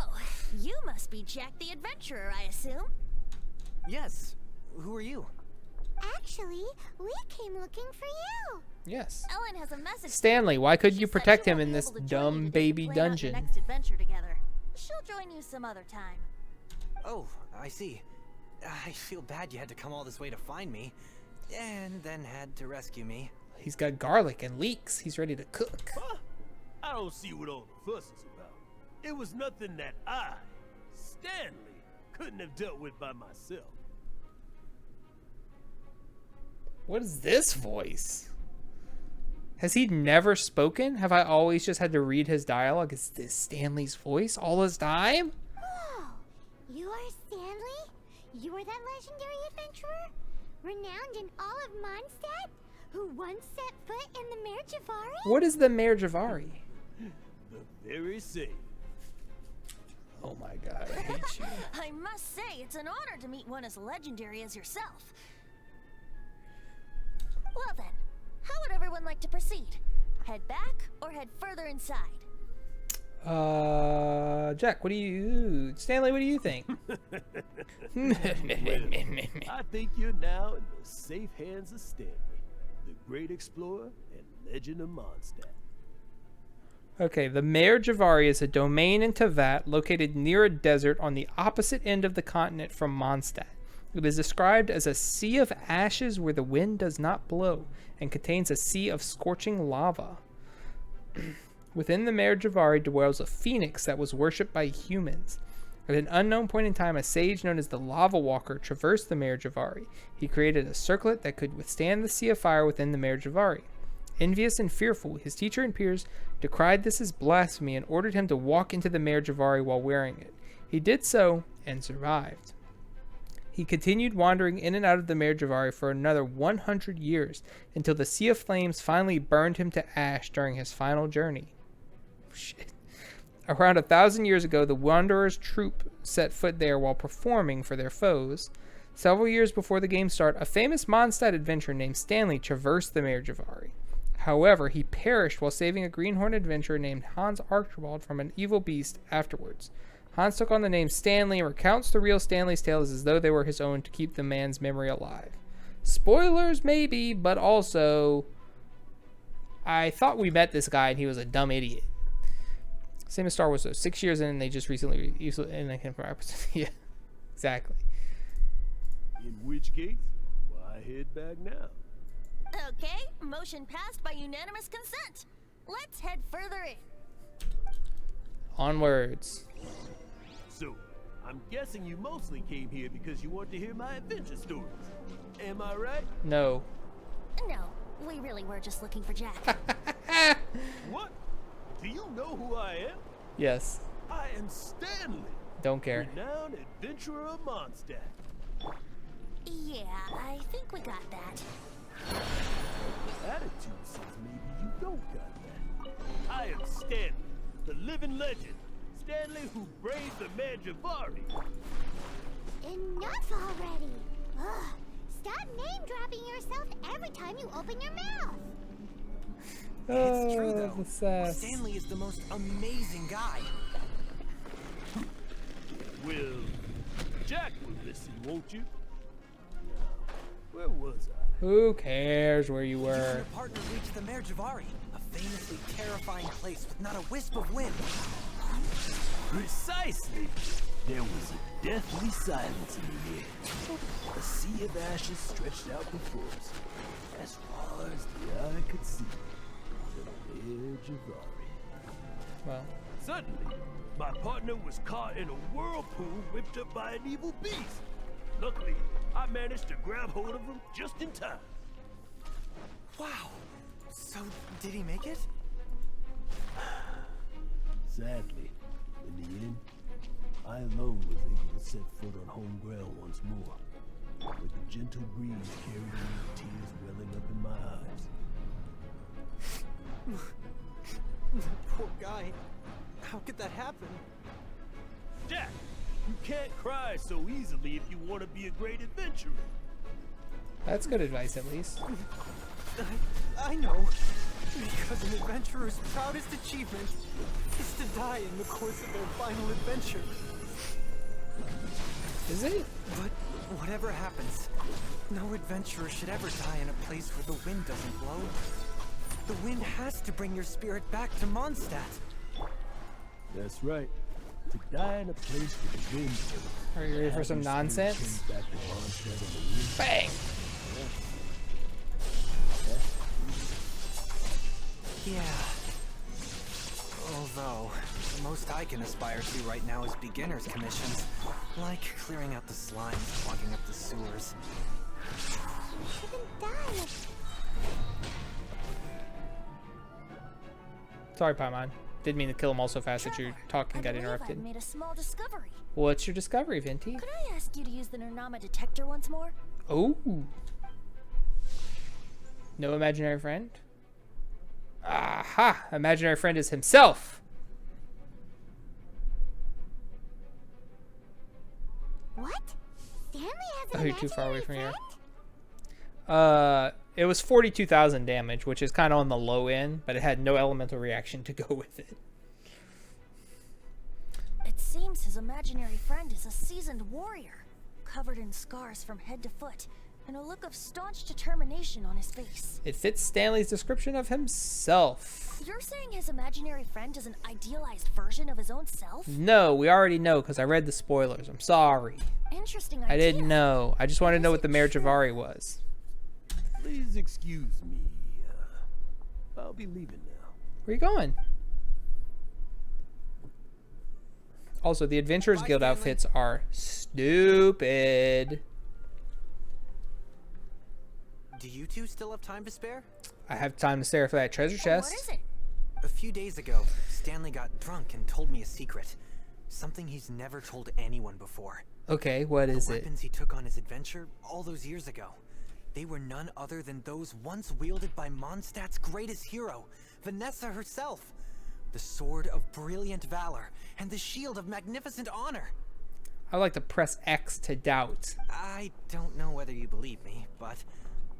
you must be Jack the Adventurer, I assume? Yes. Who are you? Actually, we came looking for you. Yes. Ellen has a message. Stanley, why couldn't She you said protect she him won't in be this able to join dumb you to baby plan out the dungeon? next adventure together. She'll join you some other time. Oh, I see. I feel bad you had to come all this way to find me, and then had to rescue me. He's got garlic and leeks. He's ready to cook. Huh? I don't see what all the fuss is about. It was nothing that I, Stanley, couldn't have dealt with by myself. What is this voice? Has he never spoken? Have I always just had to read his dialogue? Is this Stanley's voice all this time? Whoa! You are Stanley? You are that legendary adventurer? Renowned in all of Mondstadt? Who once set foot in the Mare Javari? What is the Mare Javari? The very same. Oh my god, I hate you. I must say, it's an honor to meet one as legendary as yourself. Well then, how would everyone like to proceed? Head back or head further inside? Jack, what do you... Stanley, what do you think? I think you're now in the safe hands of Stanley, the great explorer and legend of Mondstadt. Okay, the Mare Javari is a domain in Teyvat located near a desert on the opposite end of the continent from Mondstadt. It is described as a sea of ashes where the wind does not blow and contains a sea of scorching lava. Within the Mare Javari dwells a phoenix that was worshipped by humans. At an unknown point in time, a sage known as the Lava Walker traversed the Mare Javari. He created a circlet that could withstand the sea of fire within the Mare Javari. Envious and fearful, his teacher and peers decried this as blasphemy and ordered him to walk into the Mare Javari while wearing it. He did so and survived. He continued wandering in and out of the Mare Javari for another 100 years until the Sea of Flames finally burned him to ash during his final journey. Shit. Around 1,000 years ago, the Wanderer's troupe set foot there while performing for their foes. Several years before the game's start, a famous Mondstadt adventurer named Stanley traversed the Mare Javari. However, he perished while saving a greenhorn adventurer named Hans Archibald from an evil beast afterwards. Hans took on the name Stanley and recounts the real Stanley's tales as though they were his own to keep the man's memory alive. Spoilers, maybe, but also, I thought we met this guy and he was a dumb idiot. Same as Star Wars, though. 6 years in, and they just recently, and I can't remember. Yeah, exactly. In which case, why head back now? Okay, motion passed by unanimous consent. Let's head further in. Onwards. So, I'm guessing you mostly came here because you want to hear my adventure stories. Am I right? No. No, we really were just looking for Jack. What? Do you know who I am? Yes. I am Stanley. Don't care. Renowned adventurer of Mondstadt. Yeah, I think we got that. Attitude says maybe you don't got that. I am Stanley, the living legend. Stanley who braved the Mare Javari. Enough already! Ugh, stop name-dropping yourself every time you open your mouth! It's true, though. The sass. Stanley is the most amazing guy. Well, Jack will listen, won't you? Now, where was I? Who cares where you You and were? your partner reached the Mare Javari, a famously terrifying place with not a wisp of wind. Precisely. There was a deathly silence in the air. A sea of ashes stretched out before us, as far as the eye could see. The Mare Javari. Well, Suddenly, my partner was caught in a whirlpool whipped up by an evil beast. Luckily, I managed to grab hold of him just in time. Wow. So, did he make it? Sadly, in the end, I alone was able to set foot on home ground once more, with the gentle breeze carrying me with tears welling up in my eyes. Poor guy. How could that happen? Jack, you can't cry so easily if you want to be a great adventurer. that's good advice at least. I know. Because an adventurer's proudest achievement is to die in the course of their final adventure. Is it? But whatever happens, no adventurer should ever die in a place where the wind doesn't blow. The wind has to bring your spirit back to Mondstadt. That's right. To die in a place where the wind blows. Are you ready for some nonsense? Bang! Yeah. Although, the most I can aspire to right now is beginner's commissions. Like clearing out the slime, clogging up the sewers. You shouldn't die. Sorry, Paimon. Didn't mean to kill him all so fast that your talking got I believe interrupted. I've made a small discovery. What's your discovery, Venti? Could I ask you to use the Nernama detector once more? Oh. No imaginary friend? Aha! Imaginary friend is himself! What? Stanley has an Oh, you're too far away imaginary from here. It was 42,000 damage, which is kind of on the low end, but it had no elemental reaction to go with it. It seems his imaginary friend is a seasoned warrior, covered in scars from head to foot, and a look of staunch determination on his face. It fits Stanley's description of himself. You're saying his imaginary friend is an idealized version of his own self? No, we already know because I read the spoilers. I'm sorry. Interesting idea. I didn't know. I just wanted to know what the Mare Javari was. Please excuse me. I'll be leaving now. Where you going? Also, the Adventurers Guild outfits are stupid. Do you two still have time to spare? I have time to stare for that treasure chest. What is it? A few days ago, Stanley got drunk and told me a secret. Something he's never told anyone before. Okay, what is The it? weapons he took on his adventure all those years ago. They were none other than those once wielded by Mondstadt's greatest hero, Vanessa herself. The sword of brilliant valor and the shield of magnificent honor. I like to press X to doubt. I don't know whether you believe me, but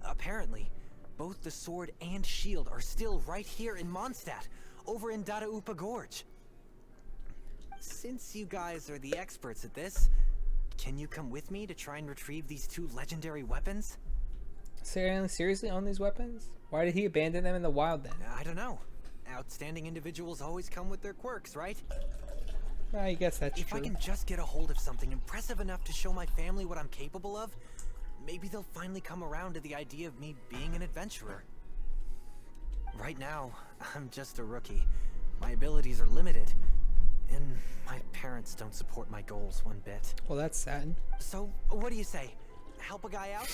apparently, both the sword and shield are still right here in Mondstadt, over in Dadaupa Gorge. Since you guys are the experts at this, can you come with me to try and retrieve these two legendary weapons? Seriously own these weapons? Why did he abandon them in the wild then? I don't know. Outstanding individuals always come with their quirks, right? I guess that's If true. I can just get a hold of something impressive enough to show my family what I'm capable of, maybe they'll finally come around to the idea of me being an adventurer. Right now, I'm just a rookie. My abilities are limited, and my parents don't support my goals one bit. Well, that's sad. So, what do you say? Help a guy out?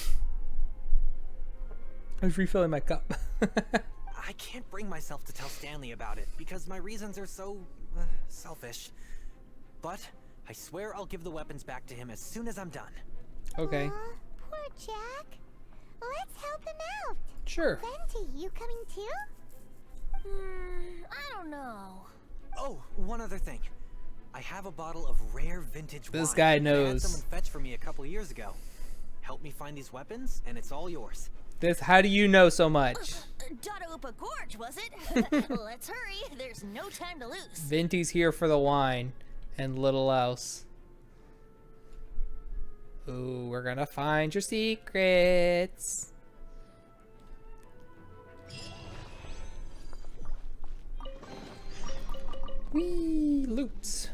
I was refilling my cup. I can't bring myself to tell Stanley about it because my reasons are so selfish. But I swear I'll give the weapons back to him as soon as I'm done. Okay. Aw, poor Jack. Let's help him out. Sure. Venti, you coming too? I don't know. Oh, one other thing. I have a bottle of rare vintage wine. This guy I had knows. someone fetch for me a couple years ago. Help me find these weapons, and it's all yours. How do you know so much? Dadaupa Gorge, was it? Let's hurry. There's no time to lose. Venti's here for the wine and little else. Ooh, we're gonna find your secrets. Whee! Loot.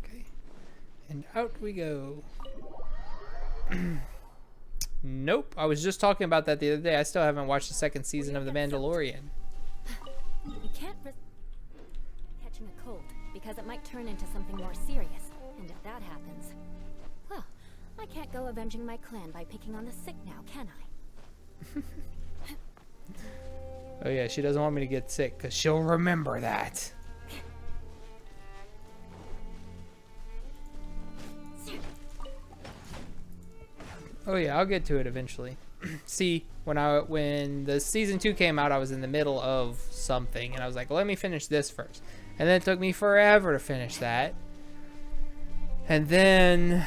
Okay. And out we go. Nope. I was just talking about that the other day. I still haven't watched the second season of The Mandalorian. You can't risk catching a cold because it might turn into something more serious. And if that happens, well, I can't go avenging my clan by picking on the sick now, can I? Oh yeah, she doesn't want me to get sick because she'll remember that. Oh yeah, I'll get to it eventually. See, when the season 2 came out, I was in the middle of something, and I was like, let me finish this first. And then it took me forever to finish that. And then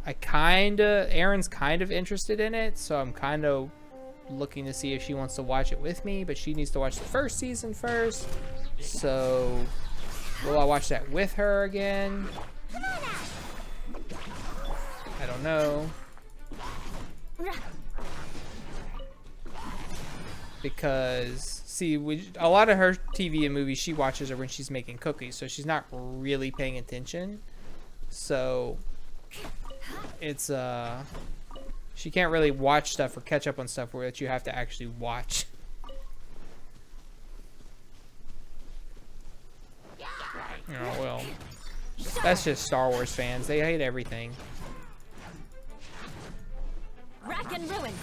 Erin's kind of interested in it, so I'm kind of looking to see if she wants to watch it with me, but she needs to watch the first season first. So will I watch that with her again? I don't know. Because, see, a lot of her TV and movies she watches are when she's making cookies, so she's not really paying attention. So, it's, she can't really watch stuff or catch up on stuff where you have to actually watch. Oh, well. That's just Star Wars fans. They hate everything. Rack and ruin.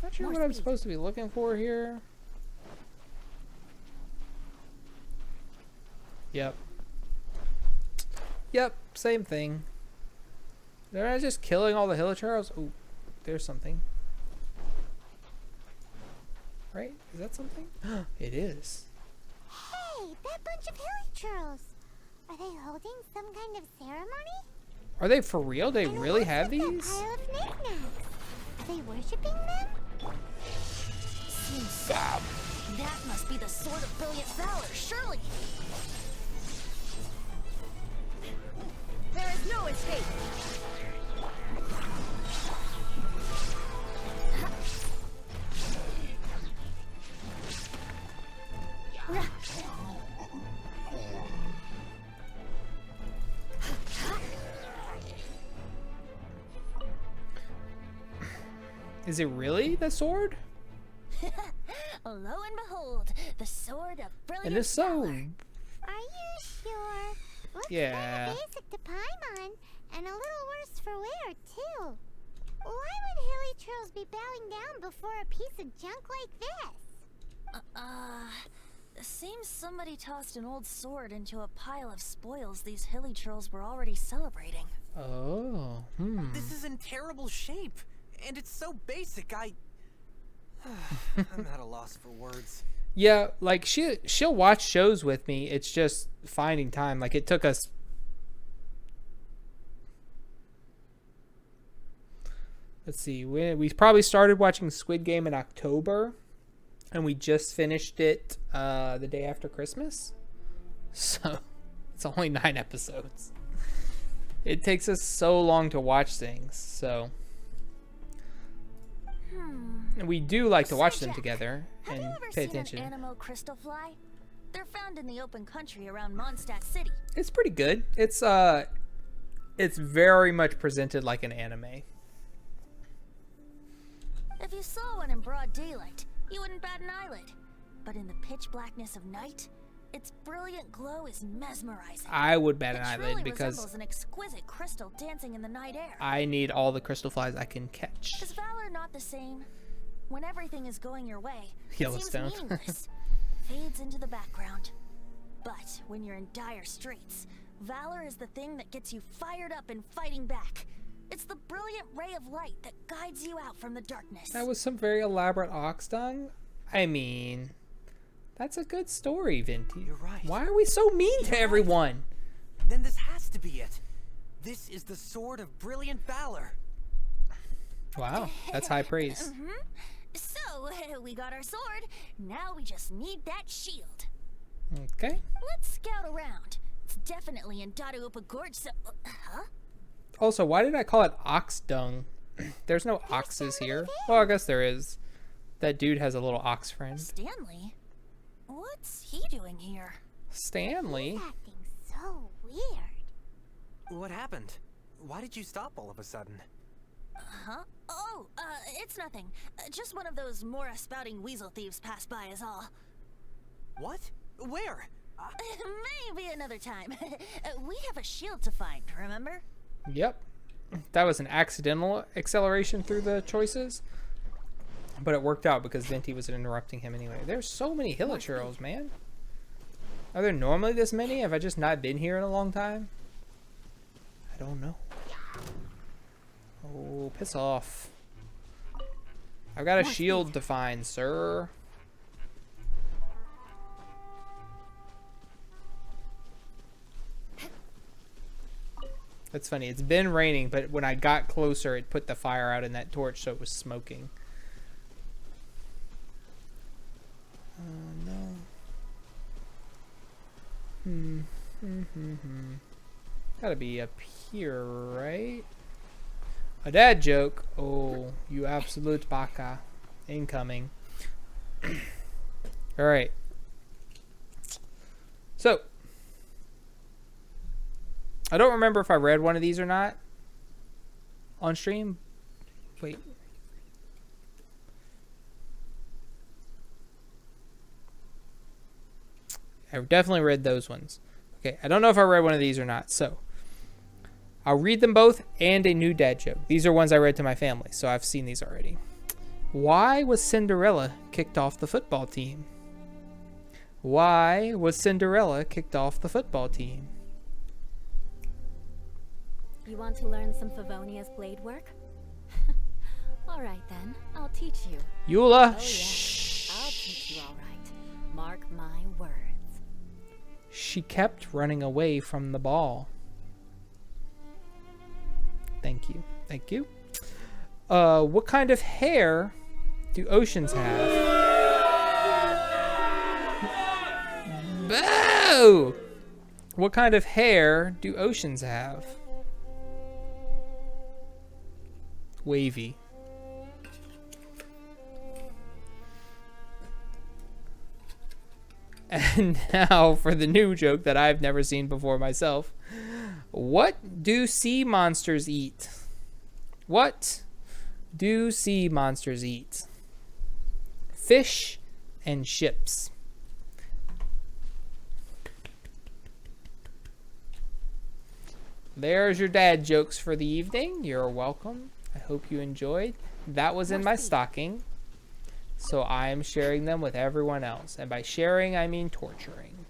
Not sure what I'm supposed to be looking for here. Yep. Yep, same thing. They're not just killing all the Hilichurls. Oh, there's something. Right? Is that something? It is. Hey, that bunch of hilichurls. Are they holding some kind of ceremony? Are they for real? They And really what's have with that these? pile of knickknacks? Are they worshipping them? Seems sad. That must be the sword of brilliant valor, surely. There is no escape. Is it really the sword? Lo and behold, the sword of brilliant And if so, Are you sure? Looks yeah. kinda basic to Paimon, and a little worse for wear, too. Why would hilly trolls be bowing down before a piece of junk like this? Seems somebody tossed an old sword into a pile of spoils these hilly trolls were already celebrating. Oh, This is in terrible shape, and it's so basic. I'm at a loss for words. Yeah, like she'll watch shows with me. It's just finding time. Like it took us. Let's see. We probably started watching Squid Game in October, and we just finished it the day after Christmas. So it's only 9 episodes. It takes us so long to watch things. So and we do like to watch them together and pay attention. Have you ever seen an anemo crystal fly? They're found in the open country around Mondstadt City. It's pretty good. It's very much presented like an anime. If you saw one in broad daylight, you wouldn't bat an eyelid. But in the pitch blackness of night, its brilliant glow is mesmerizing. I would bat an It eyelid truly because resembles an exquisite crystal dancing in the night air. I need all the crystal flies I can catch. Is valor not the same? When everything is going your way, it Yellowstone. seems meaningless, fades into the background. But when you're in dire straits, valor is the thing that gets you fired up and fighting back. It's the brilliant ray of light that guides you out from the darkness. That was some very elaborate ox dung. I mean, that's a good story, Venti. You're right. Why are we so mean to everyone? Then this has to be it. This is the sword of brilliant valor. Wow, that's high praise. So, we got our sword. Now we just need that shield. Okay. Let's scout around. It's definitely in Dadaopa Gorge, so... Huh? Also, why did I call it ox dung? There's no oxes here. Well, I guess there is. That dude has a little ox friend. Stanley? What's he doing here? Stanley? He's acting so weird. What happened? Why did you stop all of a sudden? Huh? Oh, it's nothing. Just one of those Mora-spouting weasel thieves passed by is all. What? Where? Maybe another time. We have a shield to find, remember? Yep. That was an accidental acceleration through the choices. But it worked out because Venti was interrupting him anyway. There's so many hilichurls, man. Are there normally this many? Have I just not been here in a long time? I don't know. Oh, piss off. I've got a shield to find, sir. That's funny. It's been raining, but when I got closer, it put the fire out in that torch, so it was smoking. Oh, no. Gotta be up here, right? A dad joke. Oh, you absolute baka. Incoming. Alright. So, I don't remember if I read one of these or not on stream. Wait. I've definitely read those ones. Okay, I don't know if I read one of these or not. So, I'll read them both and a new dad joke. These are ones I read to my family, so I've seen these already. Why was Cinderella kicked off the football team? Why was Cinderella kicked off the football team? You want to learn some Favonia's blade work? Alright then, I'll teach you. Eula, Oh, shh. I'll teach you alright. Mark my words. She kept running away from the ball. Thank you. Thank you. What kind of hair do oceans have? Boo! What kind of hair do oceans have? Wavy. And now for the new joke that I've never seen before myself. What do sea monsters eat? What Do sea monsters eat? Fish and ships. There's your dad jokes for the evening. You're welcome. I hope you enjoyed. That was in my stocking, so I am sharing them with everyone else. And by sharing, I mean torturing.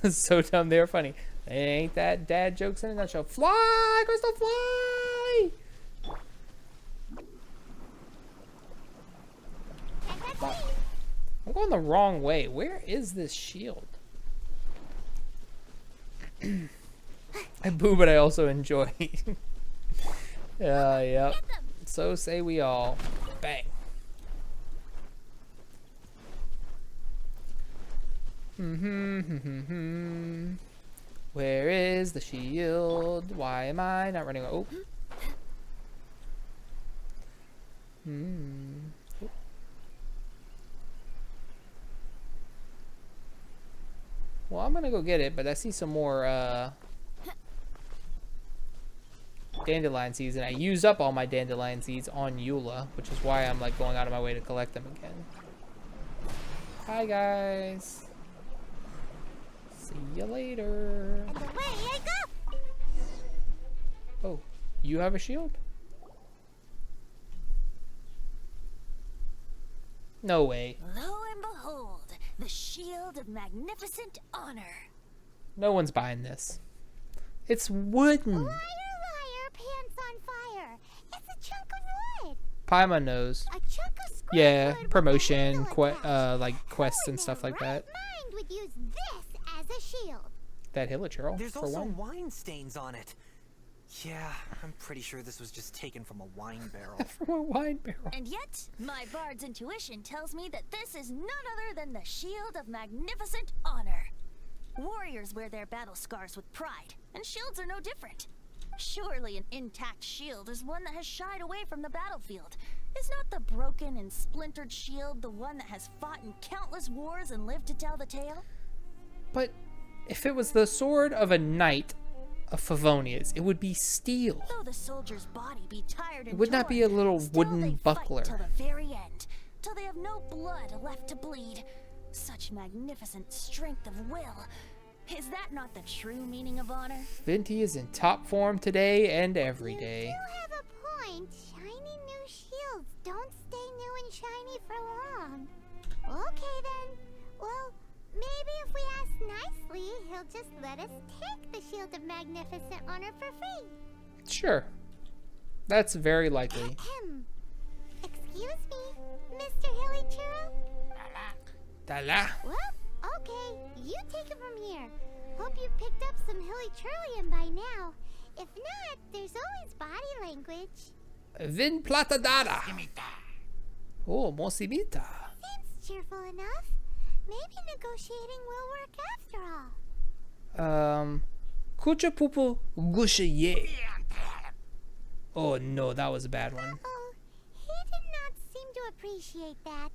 So dumb, they're funny. Ain't that dad jokes in a nutshell? Fly, Crystal, fly! I'm going the wrong way. Where is this shield? I boo, but I also enjoy. Yep. So say we all. Bang. Where is the shield? Why am I not running? Oh. Well, I'm gonna go get it, but I see some more dandelion seeds, and I used up all my dandelion seeds on Eula, which is why I'm like going out of my way to collect them again. Hi guys. See you later. And away I go. Oh, you have a shield? No way. Lo and behold, the shield of magnificent honor. No one's buying this. It's wooden. Liar, liar, pants on fire. It's a chunk of wood. Paimon knows. A chunk of square Yeah, wood promotion, with a handle like quests and stuff like that. Mind would use this as a shield. That hilichurl, There's for also one. wine stains on it. Yeah, I'm pretty sure this was just taken from a wine barrel. From a wine barrel. And yet, my bard's intuition tells me that this is none other than the shield of magnificent honor. Warriors wear their battle scars with pride, and shields are no different. Surely an intact shield is one that has shied away from the battlefield. Is not the broken and splintered shield the one that has fought in countless wars and lived to tell the tale? But if it was the sword of a knight of Favonia's, it would be steel. Though the soldier's body be tired and It would not be a torn, little still wooden they buckler. Fight till the very end, till they have no blood left to bleed. Such magnificent strength of will. Is that not the true meaning of honor? Venti is in top form today and every day. You have a point. Shiny new shields don't stay new and shiny for long. Okay then. Well, maybe if we ask nicely, he'll just let us take the Shield of Magnificent Honor for free. Sure. That's very likely. Excuse me, Mr. Hilichurl? Dala. Well, okay. You take it from here. Hope you picked up some Hilichurlian by now. If not, there's always body language. Vin platadara. Oh, mosimita. Seems cheerful enough. Maybe negotiating will work after all. Kucha pupu gushaye. Oh no, that was a bad one. Oh, he did not seem to appreciate that.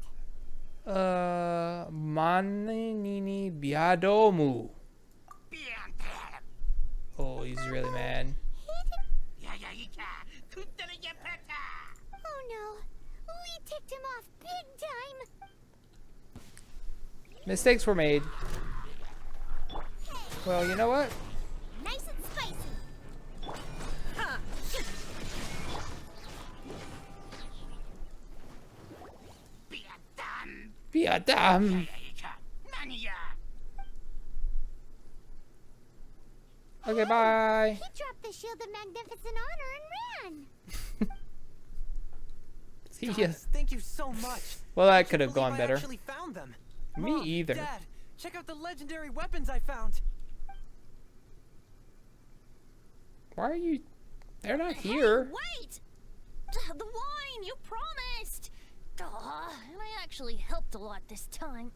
Manini biadomu. Oh, he's really mad. Oh no, we ticked him off big time. Mistakes were made. Well, you know what? Nice and spicy. Huh. Biadam. Okay, bye. He dropped the Shield of Magnificent Honor and ran. See ya. Thank you so much. Well, that could have gone I better. actually found them. Me Mom, either. Dad, check out the legendary weapons I found. Why are you? They're not here. Hey, wait! The wine, you promised! And I actually helped a lot this time.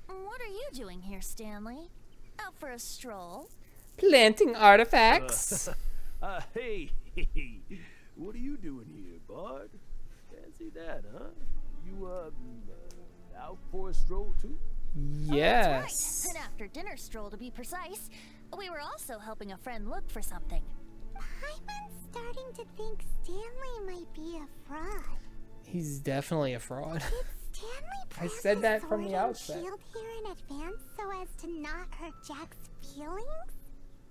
What are you doing here, Stanley? Out for a stroll? Planting artifacts. Hey, what are you doing here, Bard? Fancy that, huh? You, out for a stroll, too? Yes. Oh, that's right. An after-dinner stroll, to be precise. We were also helping a friend look for something. Paimon's starting to think Stanley might be a fraud. He's definitely a fraud. Did Stanley I plant said his that from sword the and outset. shield here in advance so as to not hurt Jack's feelings?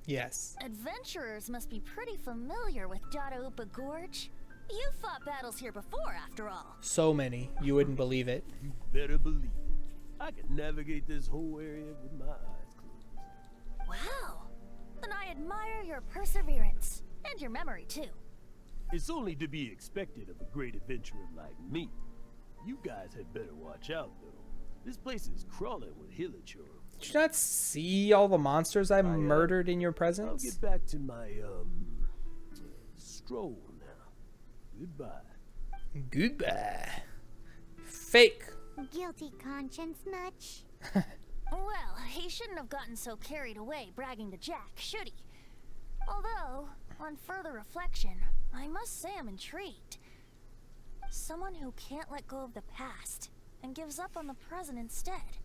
Yes. Adventurers must be pretty familiar with Deceitful Gorge. You've fought battles here before, after all. So many. You wouldn't believe it. You better believe it. I can navigate this whole area with my eyes closed. Wow. Then I admire your perseverance. And your memory, too. It's only to be expected of a great adventurer like me. You guys had better watch out, though. This place is crawling with hilichurl. Did you not see all the monsters I murdered in your I'll presence? get back to my, stroll now. Goodbye. Goodbye. Fake. Guilty conscience much? Well, he shouldn't have gotten so carried away bragging to Jack, should he? Although, on further reflection, I must say I'm intrigued. Someone who can't let go of the past and gives up on the present instead.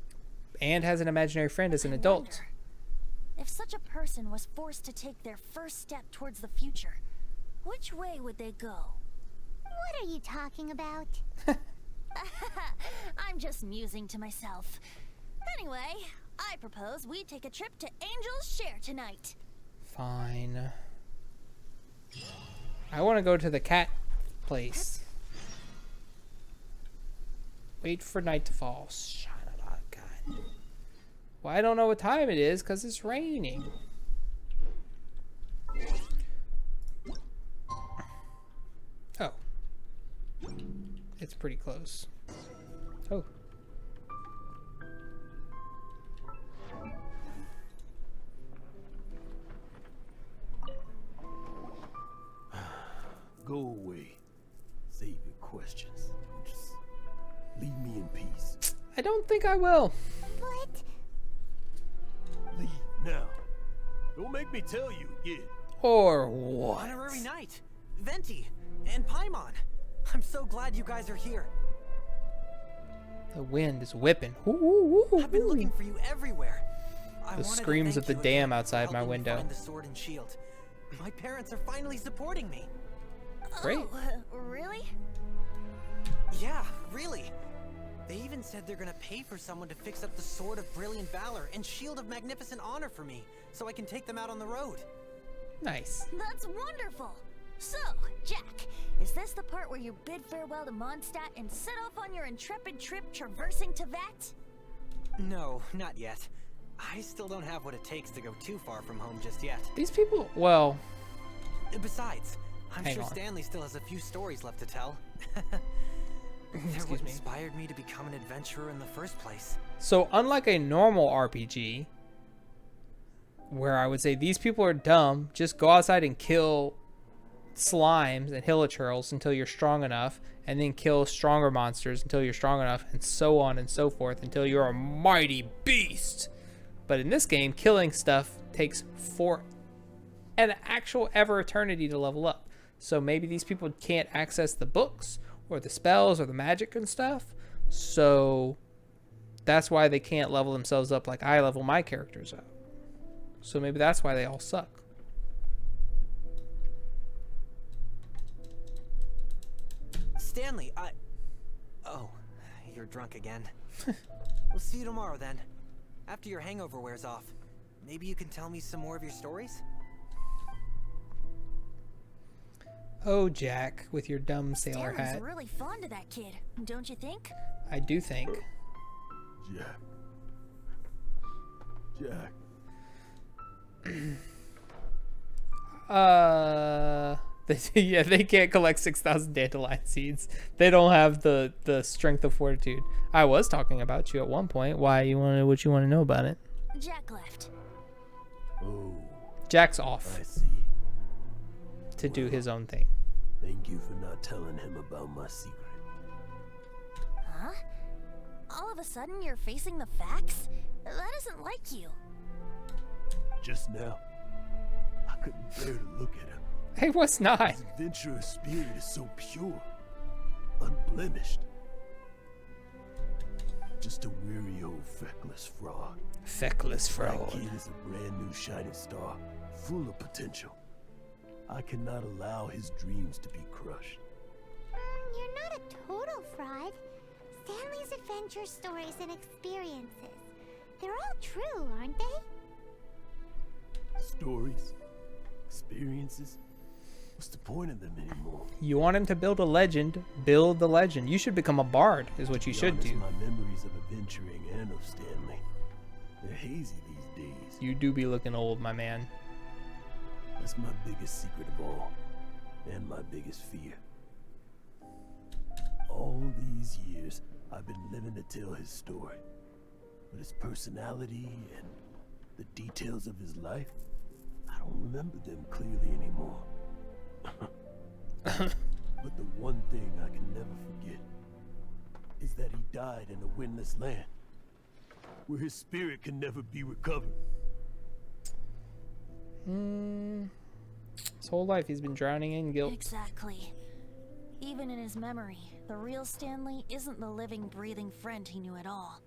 And has an imaginary friend as an adult. Wonder, if such a person was forced to take their first step towards the future, which way would they go? What are you talking about? I'm just musing to myself. Anyway, I propose we take a trip to Angel's Share tonight. Fine. I want to go to the cat place. Wait for night to fall. Shut up, God. Well, I don't know what time it is because it's raining. Oh. It's pretty close. Oh. Go away. Save your questions. Just leave me in peace. I don't think I will. But... Leave now. Don't make me tell you again. Or what? Honorary Knight, Venti, and Paimon. I'm so glad you guys are here. The wind is whipping. Ooh, ooh, ooh, I've been ooh. looking for you everywhere. I The wanted to screams thank of the you dam again for outside my helping me window. find the sword and shield. My parents are finally supporting me. Great. Oh, really? Yeah, really. They even said they're gonna pay for someone to fix up the Sword of Brilliant Valor and Shield of Magnificent Honor for me, so I can take them out on the road. Nice. That's wonderful. So, Jack, is this the part where you bid farewell to Mondstadt and set off on your intrepid trip traversing to Vat? No, not yet. I still don't have what it takes to go too far from home just yet. These people, well... Besides, I'm Hang sure on. Stanley still has a few stories left to tell. They're what Excuse me. inspired me to become an adventurer in the first place. So, unlike a normal RPG, where I would say these people are dumb, just go outside and kill slimes and hilichurls until you're strong enough, and then kill stronger monsters until you're strong enough, and so on and so forth until you're a mighty beast. But in this game, killing stuff takes for an actual ever eternity to level up. So maybe these people can't access the books or the spells or the magic and stuff. So that's why they can't level themselves up like I level my characters up. So maybe that's why they all suck. Stanley, Oh, you're drunk again. We'll see you tomorrow then. After your hangover wears off. Maybe you can tell me some more of your stories? Oh, Jack, with your dumb sailor Stanley's hat. really fond of that kid, don't you think? I do think. Jack. Jack. Yeah, they can't collect 6,000 dandelion seeds. They don't have the strength of fortitude. I was talking about you at one point. Why you want to? What you want to know about it? Jack left. Oh, Jack's off I see. to do his own thing. Thank you for not telling him about my secret. Huh? All of a sudden you're facing the facts? That isn't like you. Just now, I couldn't bear to look at him. I was not. His adventurous spirit is so pure, unblemished. Just a weary old feckless fraud. Feckless That fraud. kid is a brand new shining star, full of potential. I cannot allow his dreams to be crushed. You're not a total fraud. Stanley's adventure stories and experiences. They're all true, aren't they? Stories? Experiences? What's the point of them anymore? You want him to build a legend, build the legend. You should become a bard, is what you should do. My memories of adventuring and of Stanley, they're hazy these days. You do be looking old, my man. That's my biggest secret of all, and my biggest fear. All these years, I've been living to tell his story. But his personality and the details of his life, I don't remember them clearly anymore. But the one thing I can never forget is that he died in a windless land, where his spirit can never be recovered. His whole life he's been drowning in guilt. Exactly. Even in his memory, the real Stanley isn't the living, breathing friend he knew at all.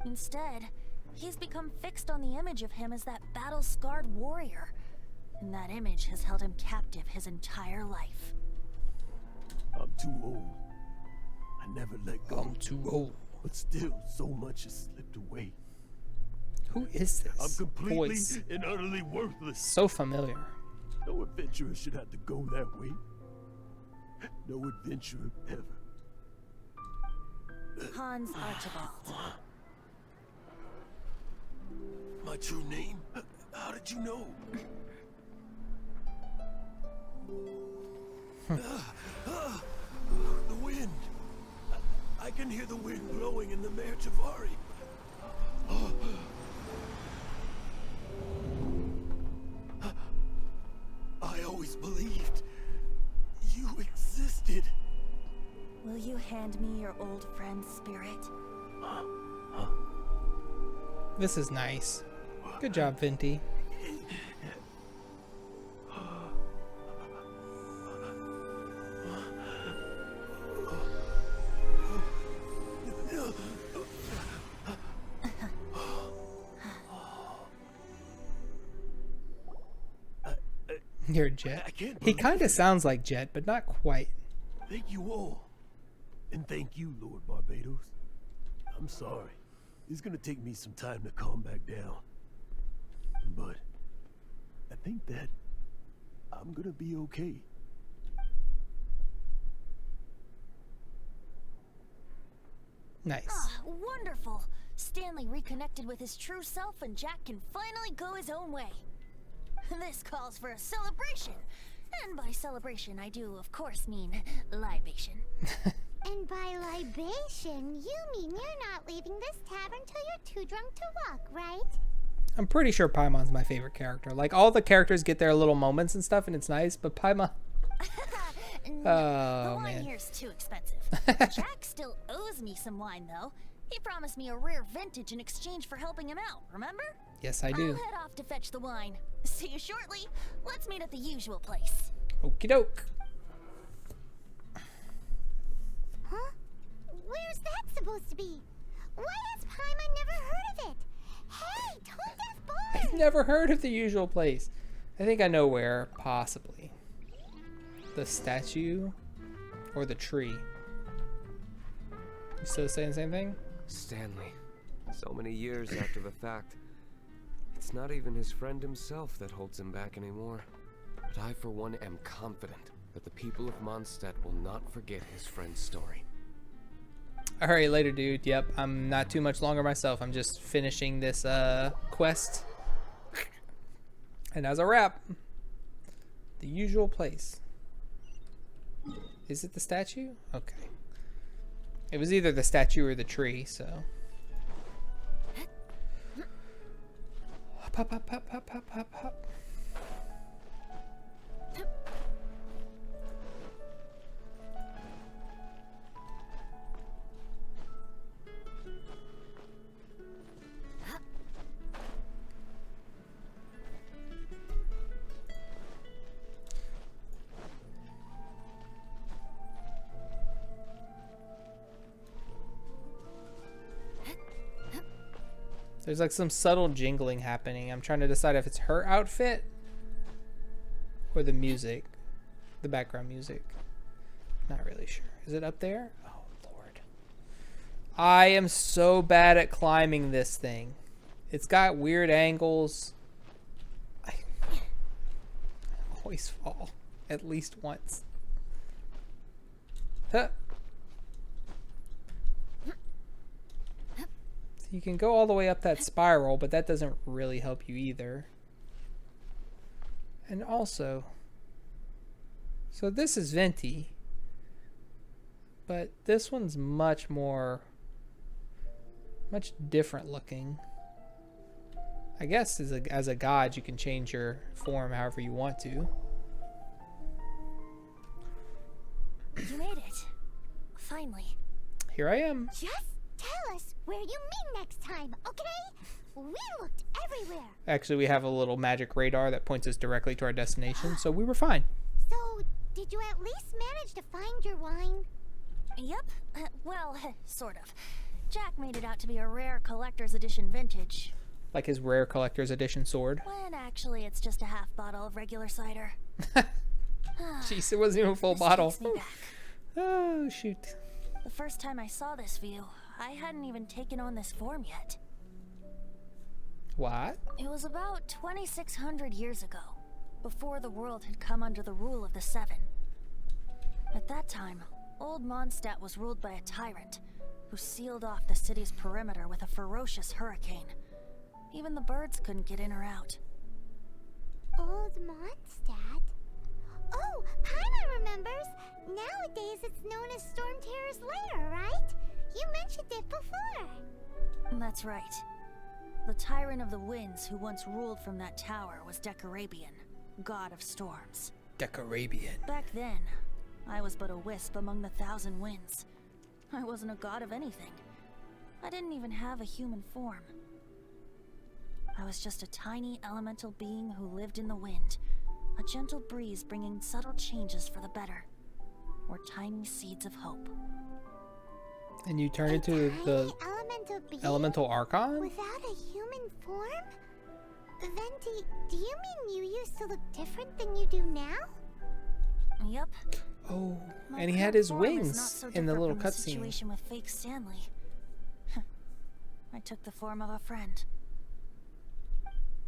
Instead, he's become fixed on the image of him as that battle-scarred warrior. And that image has held him captive his entire life. I'm too old. I never let go. I'm too old. But still, so much has slipped away. Who is this? I'm completely voice? and utterly worthless. So familiar. No adventurer should have to go that way. No adventurer ever. Hans Archibald. My true name? How did you know? The wind. I can hear the wind blowing in the Mare Javari. I always believed you existed. Will you hand me your old friend's spirit? This is nice. Good job, Venti. You're Jet. He kind of sounds like Jet, but not quite. Thank you all. And thank you, Lord Barbados. I'm sorry. It's gonna take me some time to calm back down. But I think that I'm gonna be okay. Nice. Ah, wonderful. Stanley reconnected with his true self and Jack can finally go his own way. This calls for a celebration. And by celebration, I do, of course, mean libation. And by libation, you mean you're not leaving this tavern till you're too drunk to walk, right? I'm pretty sure Paimon's my favorite character. Like, all the characters get their little moments and stuff, and it's nice, but Paimon... No, the wine here's too expensive. Jack still owes me some wine, though. He promised me a rare vintage in exchange for helping him out, remember? Yes, I do. I'll head off to fetch the wine. See you shortly. Let's meet at the usual place. Okie doke. Huh? Where's that supposed to be? Why has Paimon never heard of it? Hey, tone deaf boy! I've never heard of the usual place. I think I know where, possibly. The statue or the tree? You still saying the same thing? Stanley. So many years after the fact. It's not even his friend himself that holds him back anymore. But I, for one, am confident that the people of Mondstadt will not forget his friend's story. Alright, later, dude. Yep, I'm not too much longer myself. I'm just finishing this quest. And as a wrap, the usual place. Is it the statue? Okay. It was either the statue or the tree, so. Hop, hop, hop, hop, hop, hop, hop. There's like some subtle jingling happening. I'm trying to decide if it's her outfit Or the music. The background music. Not really sure. Is it up there? Oh, Lord. I am so bad at climbing this thing. It's got weird angles. I always fall. At least once. Huh. So you can go all the way up that spiral, but that doesn't really help you either. And also, so this is Venti, but this one's much different looking. I guess as a god, you can change your form however you want to. You made it. Finally. Here I am. Just tell us where you meet next time, okay? We looked everywhere. Actually, we have a little magic radar that points us directly to our destination, so we were fine. So, did you at least manage to find your wine? Yep. Well, sort of. Jack made it out to be a rare collector's edition vintage. Like his rare collector's edition sword. When actually it's just a half bottle of regular cider. Jeez, it wasn't even a full This bottle. takes me back. Oh, shoot. The first time I saw this view, I hadn't even taken on this form yet. What? It was about 2,600 years ago, before the world had come under the rule of the Seven. At that time, old Mondstadt was ruled by a tyrant, who sealed off the city's perimeter with a ferocious hurricane. Even the birds couldn't get in or out. Old Mondstadt? Oh, Paimon remembers! Nowadays it's known as Storm Terror's Lair, right? You mentioned it before. That's right. The Tyrant of the Winds who once ruled from that tower was Decarabian, god of storms. Decarabian. Back then, I was but a wisp among the thousand winds. I wasn't a god of anything. I didn't even have a human form. I was just a tiny elemental being who lived in the wind, a gentle breeze bringing subtle changes for the better, or tiny seeds of hope. And you turn into the elemental archon? Without a human form? Venti, do you mean you used to look different than you do now? Yep. Oh, My and he had current his form is wings not so in the different little from the cutscene. situation with fake Stanley. I took the form of a friend.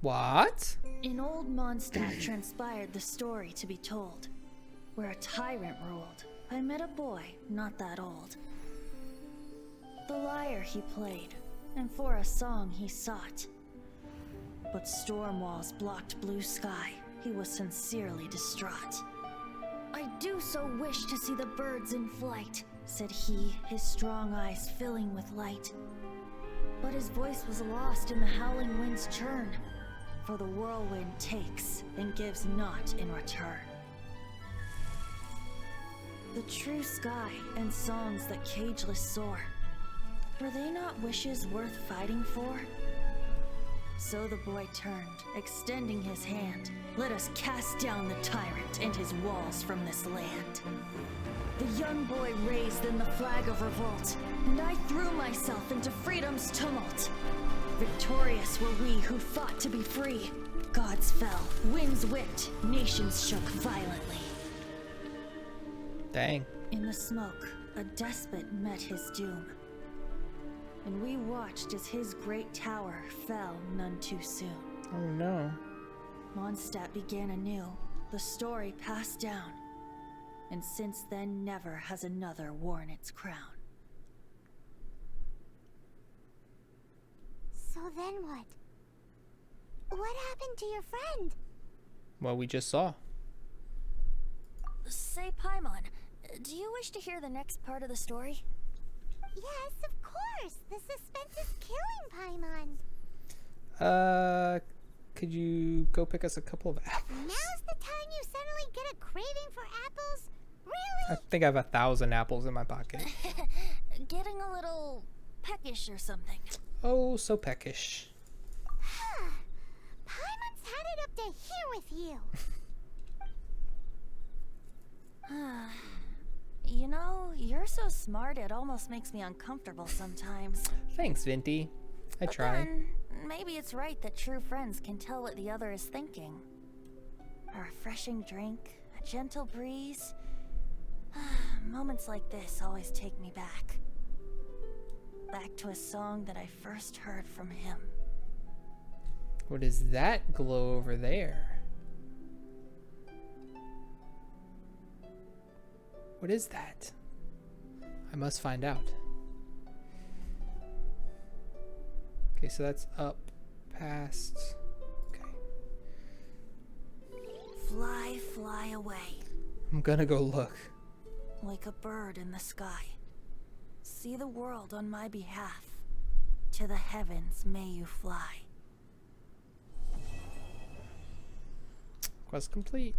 What? In old Mondstadt transpired the story to be told, where a tyrant ruled. I met a boy not that old. The lyre he played, and for a song he sought. But storm walls blocked blue sky. He was sincerely distraught. I do so wish to see the birds in flight, said he, his strong eyes filling with light. But his voice was lost in the howling wind's churn, for the whirlwind takes and gives not in return. The true sky and songs that cageless soar, were they not wishes worth fighting for? So the boy turned, extending his hand. Let us cast down the tyrant and his walls from this land. The young boy raised then the flag of revolt, and I threw myself into freedom's tumult. Victorious were we who fought to be free. Gods fell, winds whipped, nations shook violently. Dang. In the smoke, a despot met his doom. And we watched as his great tower fell none too soon. Oh no. Mondstadt began anew, the story passed down. And since then never has another worn its crown. So then what? What happened to your friend? Well, we just saw. Say, Paimon, do you wish to hear the next part of the story? Yes, of course. The suspense is killing, Paimon. Could you go pick us a couple of apples? Now's the time you suddenly get a craving for apples? Really? I think I have 1,000 apples in my pocket. Getting a little peckish or something. Oh, so peckish. Paimon's had it up to here with you. You know, you're so smart it almost makes me uncomfortable sometimes. Thanks, Venti. I try. Then, maybe it's right that true friends can tell what the other is thinking. a refreshing drink, a gentle breeze. Moments like this always take me back. Back to a song that I first heard from him. What is that glow over there? What is that? I must find out. Okay, so that's up past. Okay. Fly, fly away. I'm gonna go look. Like a bird in the sky. See the world on my behalf. To the heavens may you fly. Quest complete.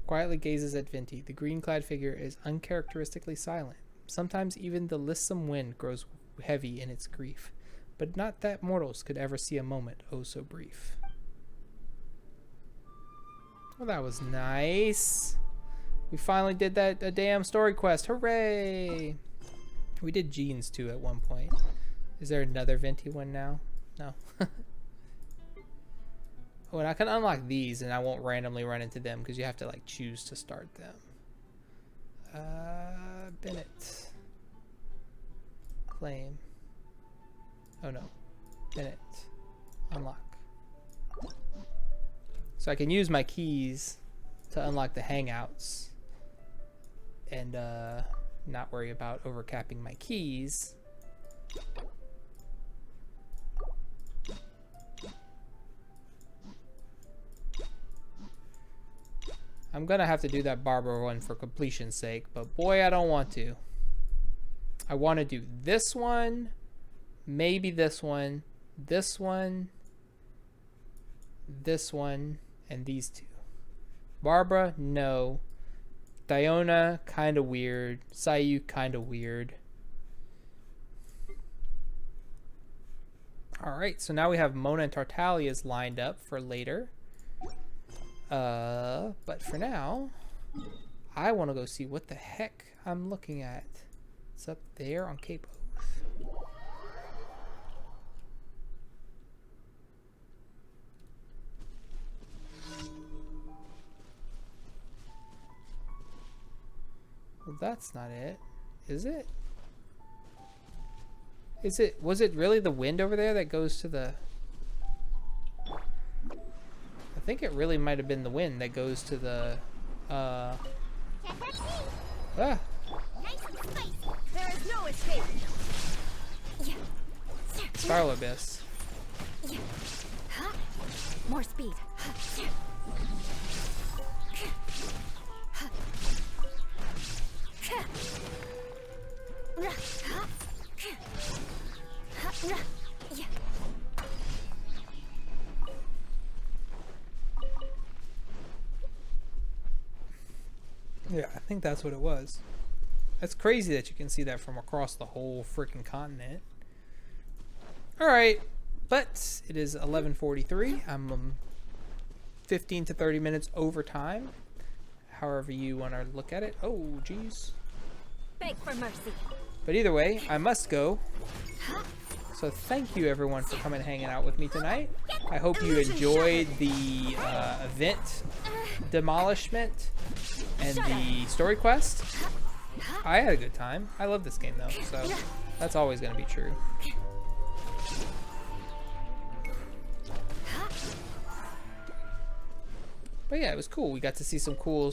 Quietly gazes at Venti. The green-clad figure is uncharacteristically silent. Sometimes even the lissom wind grows heavy in its grief. But not that mortals could ever see a moment oh so brief. Well, that was nice. We finally did that a damn story quest. Hooray! We did Jeans too at one point. Is there another Venti one now? No. Oh, and I can unlock these and I won't randomly run into them because you have to like choose to start them. Bennett. Claim. Oh no. Bennett. Unlock. So I can use my keys to unlock the hangouts and not worry about overcapping my keys. I'm gonna have to do that Barbara one for completion's sake, but boy, I don't want to. I want to do this one, maybe this one, this one, this one, and these two. Barbara, no. Diona, kind of weird. Sayu, kind of weird. Alright, so now we have Mona and Tartalia's lined up for later. But for now, I want to go see what the heck I'm looking at. It's up there on Cape Oath. Well, that's not it. Is it? Is it? Was it really the wind over there that goes to the... I think it really might have been the wind that goes to the, Ah. Nice and spicy. There is no escape. Spiral Abyss. More speed. Yeah, I think that's what it was. That's crazy that you can see that from across the whole freaking continent. Alright, but it is 11:43. I'm 15 to 30 minutes over time. However you want to look at it. Oh, geez. Beg for mercy. But either way, I must go. So thank you everyone for coming and hanging out with me tonight. I hope you enjoyed the event demolishment and the story quest. I had a good time. I love this game though, so that's always going to be true. But yeah, it was cool. We got to see some cool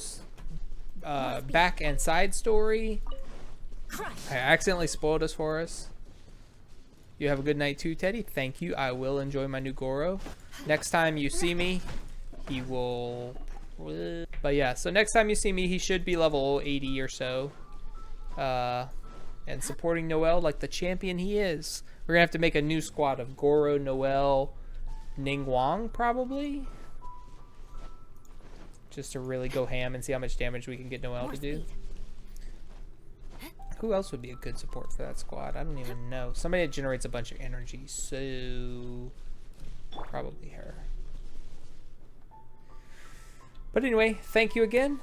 back and side story. I accidentally spoiled us for us. You have a good night too, Teddy. Thank you. I will enjoy my new Gorou. Next time you see me, he will... But yeah, so next time you see me, he should be level 80 or so. And supporting Noelle like the champion he is. We're going to have to make a new squad of Gorou, Noelle, Ningguang probably. Just to really go ham and see how much damage we can get Noelle to do. Who else would be a good support for that squad? I don't even know. Somebody that generates a bunch of energy, so probably her. But anyway, thank you again,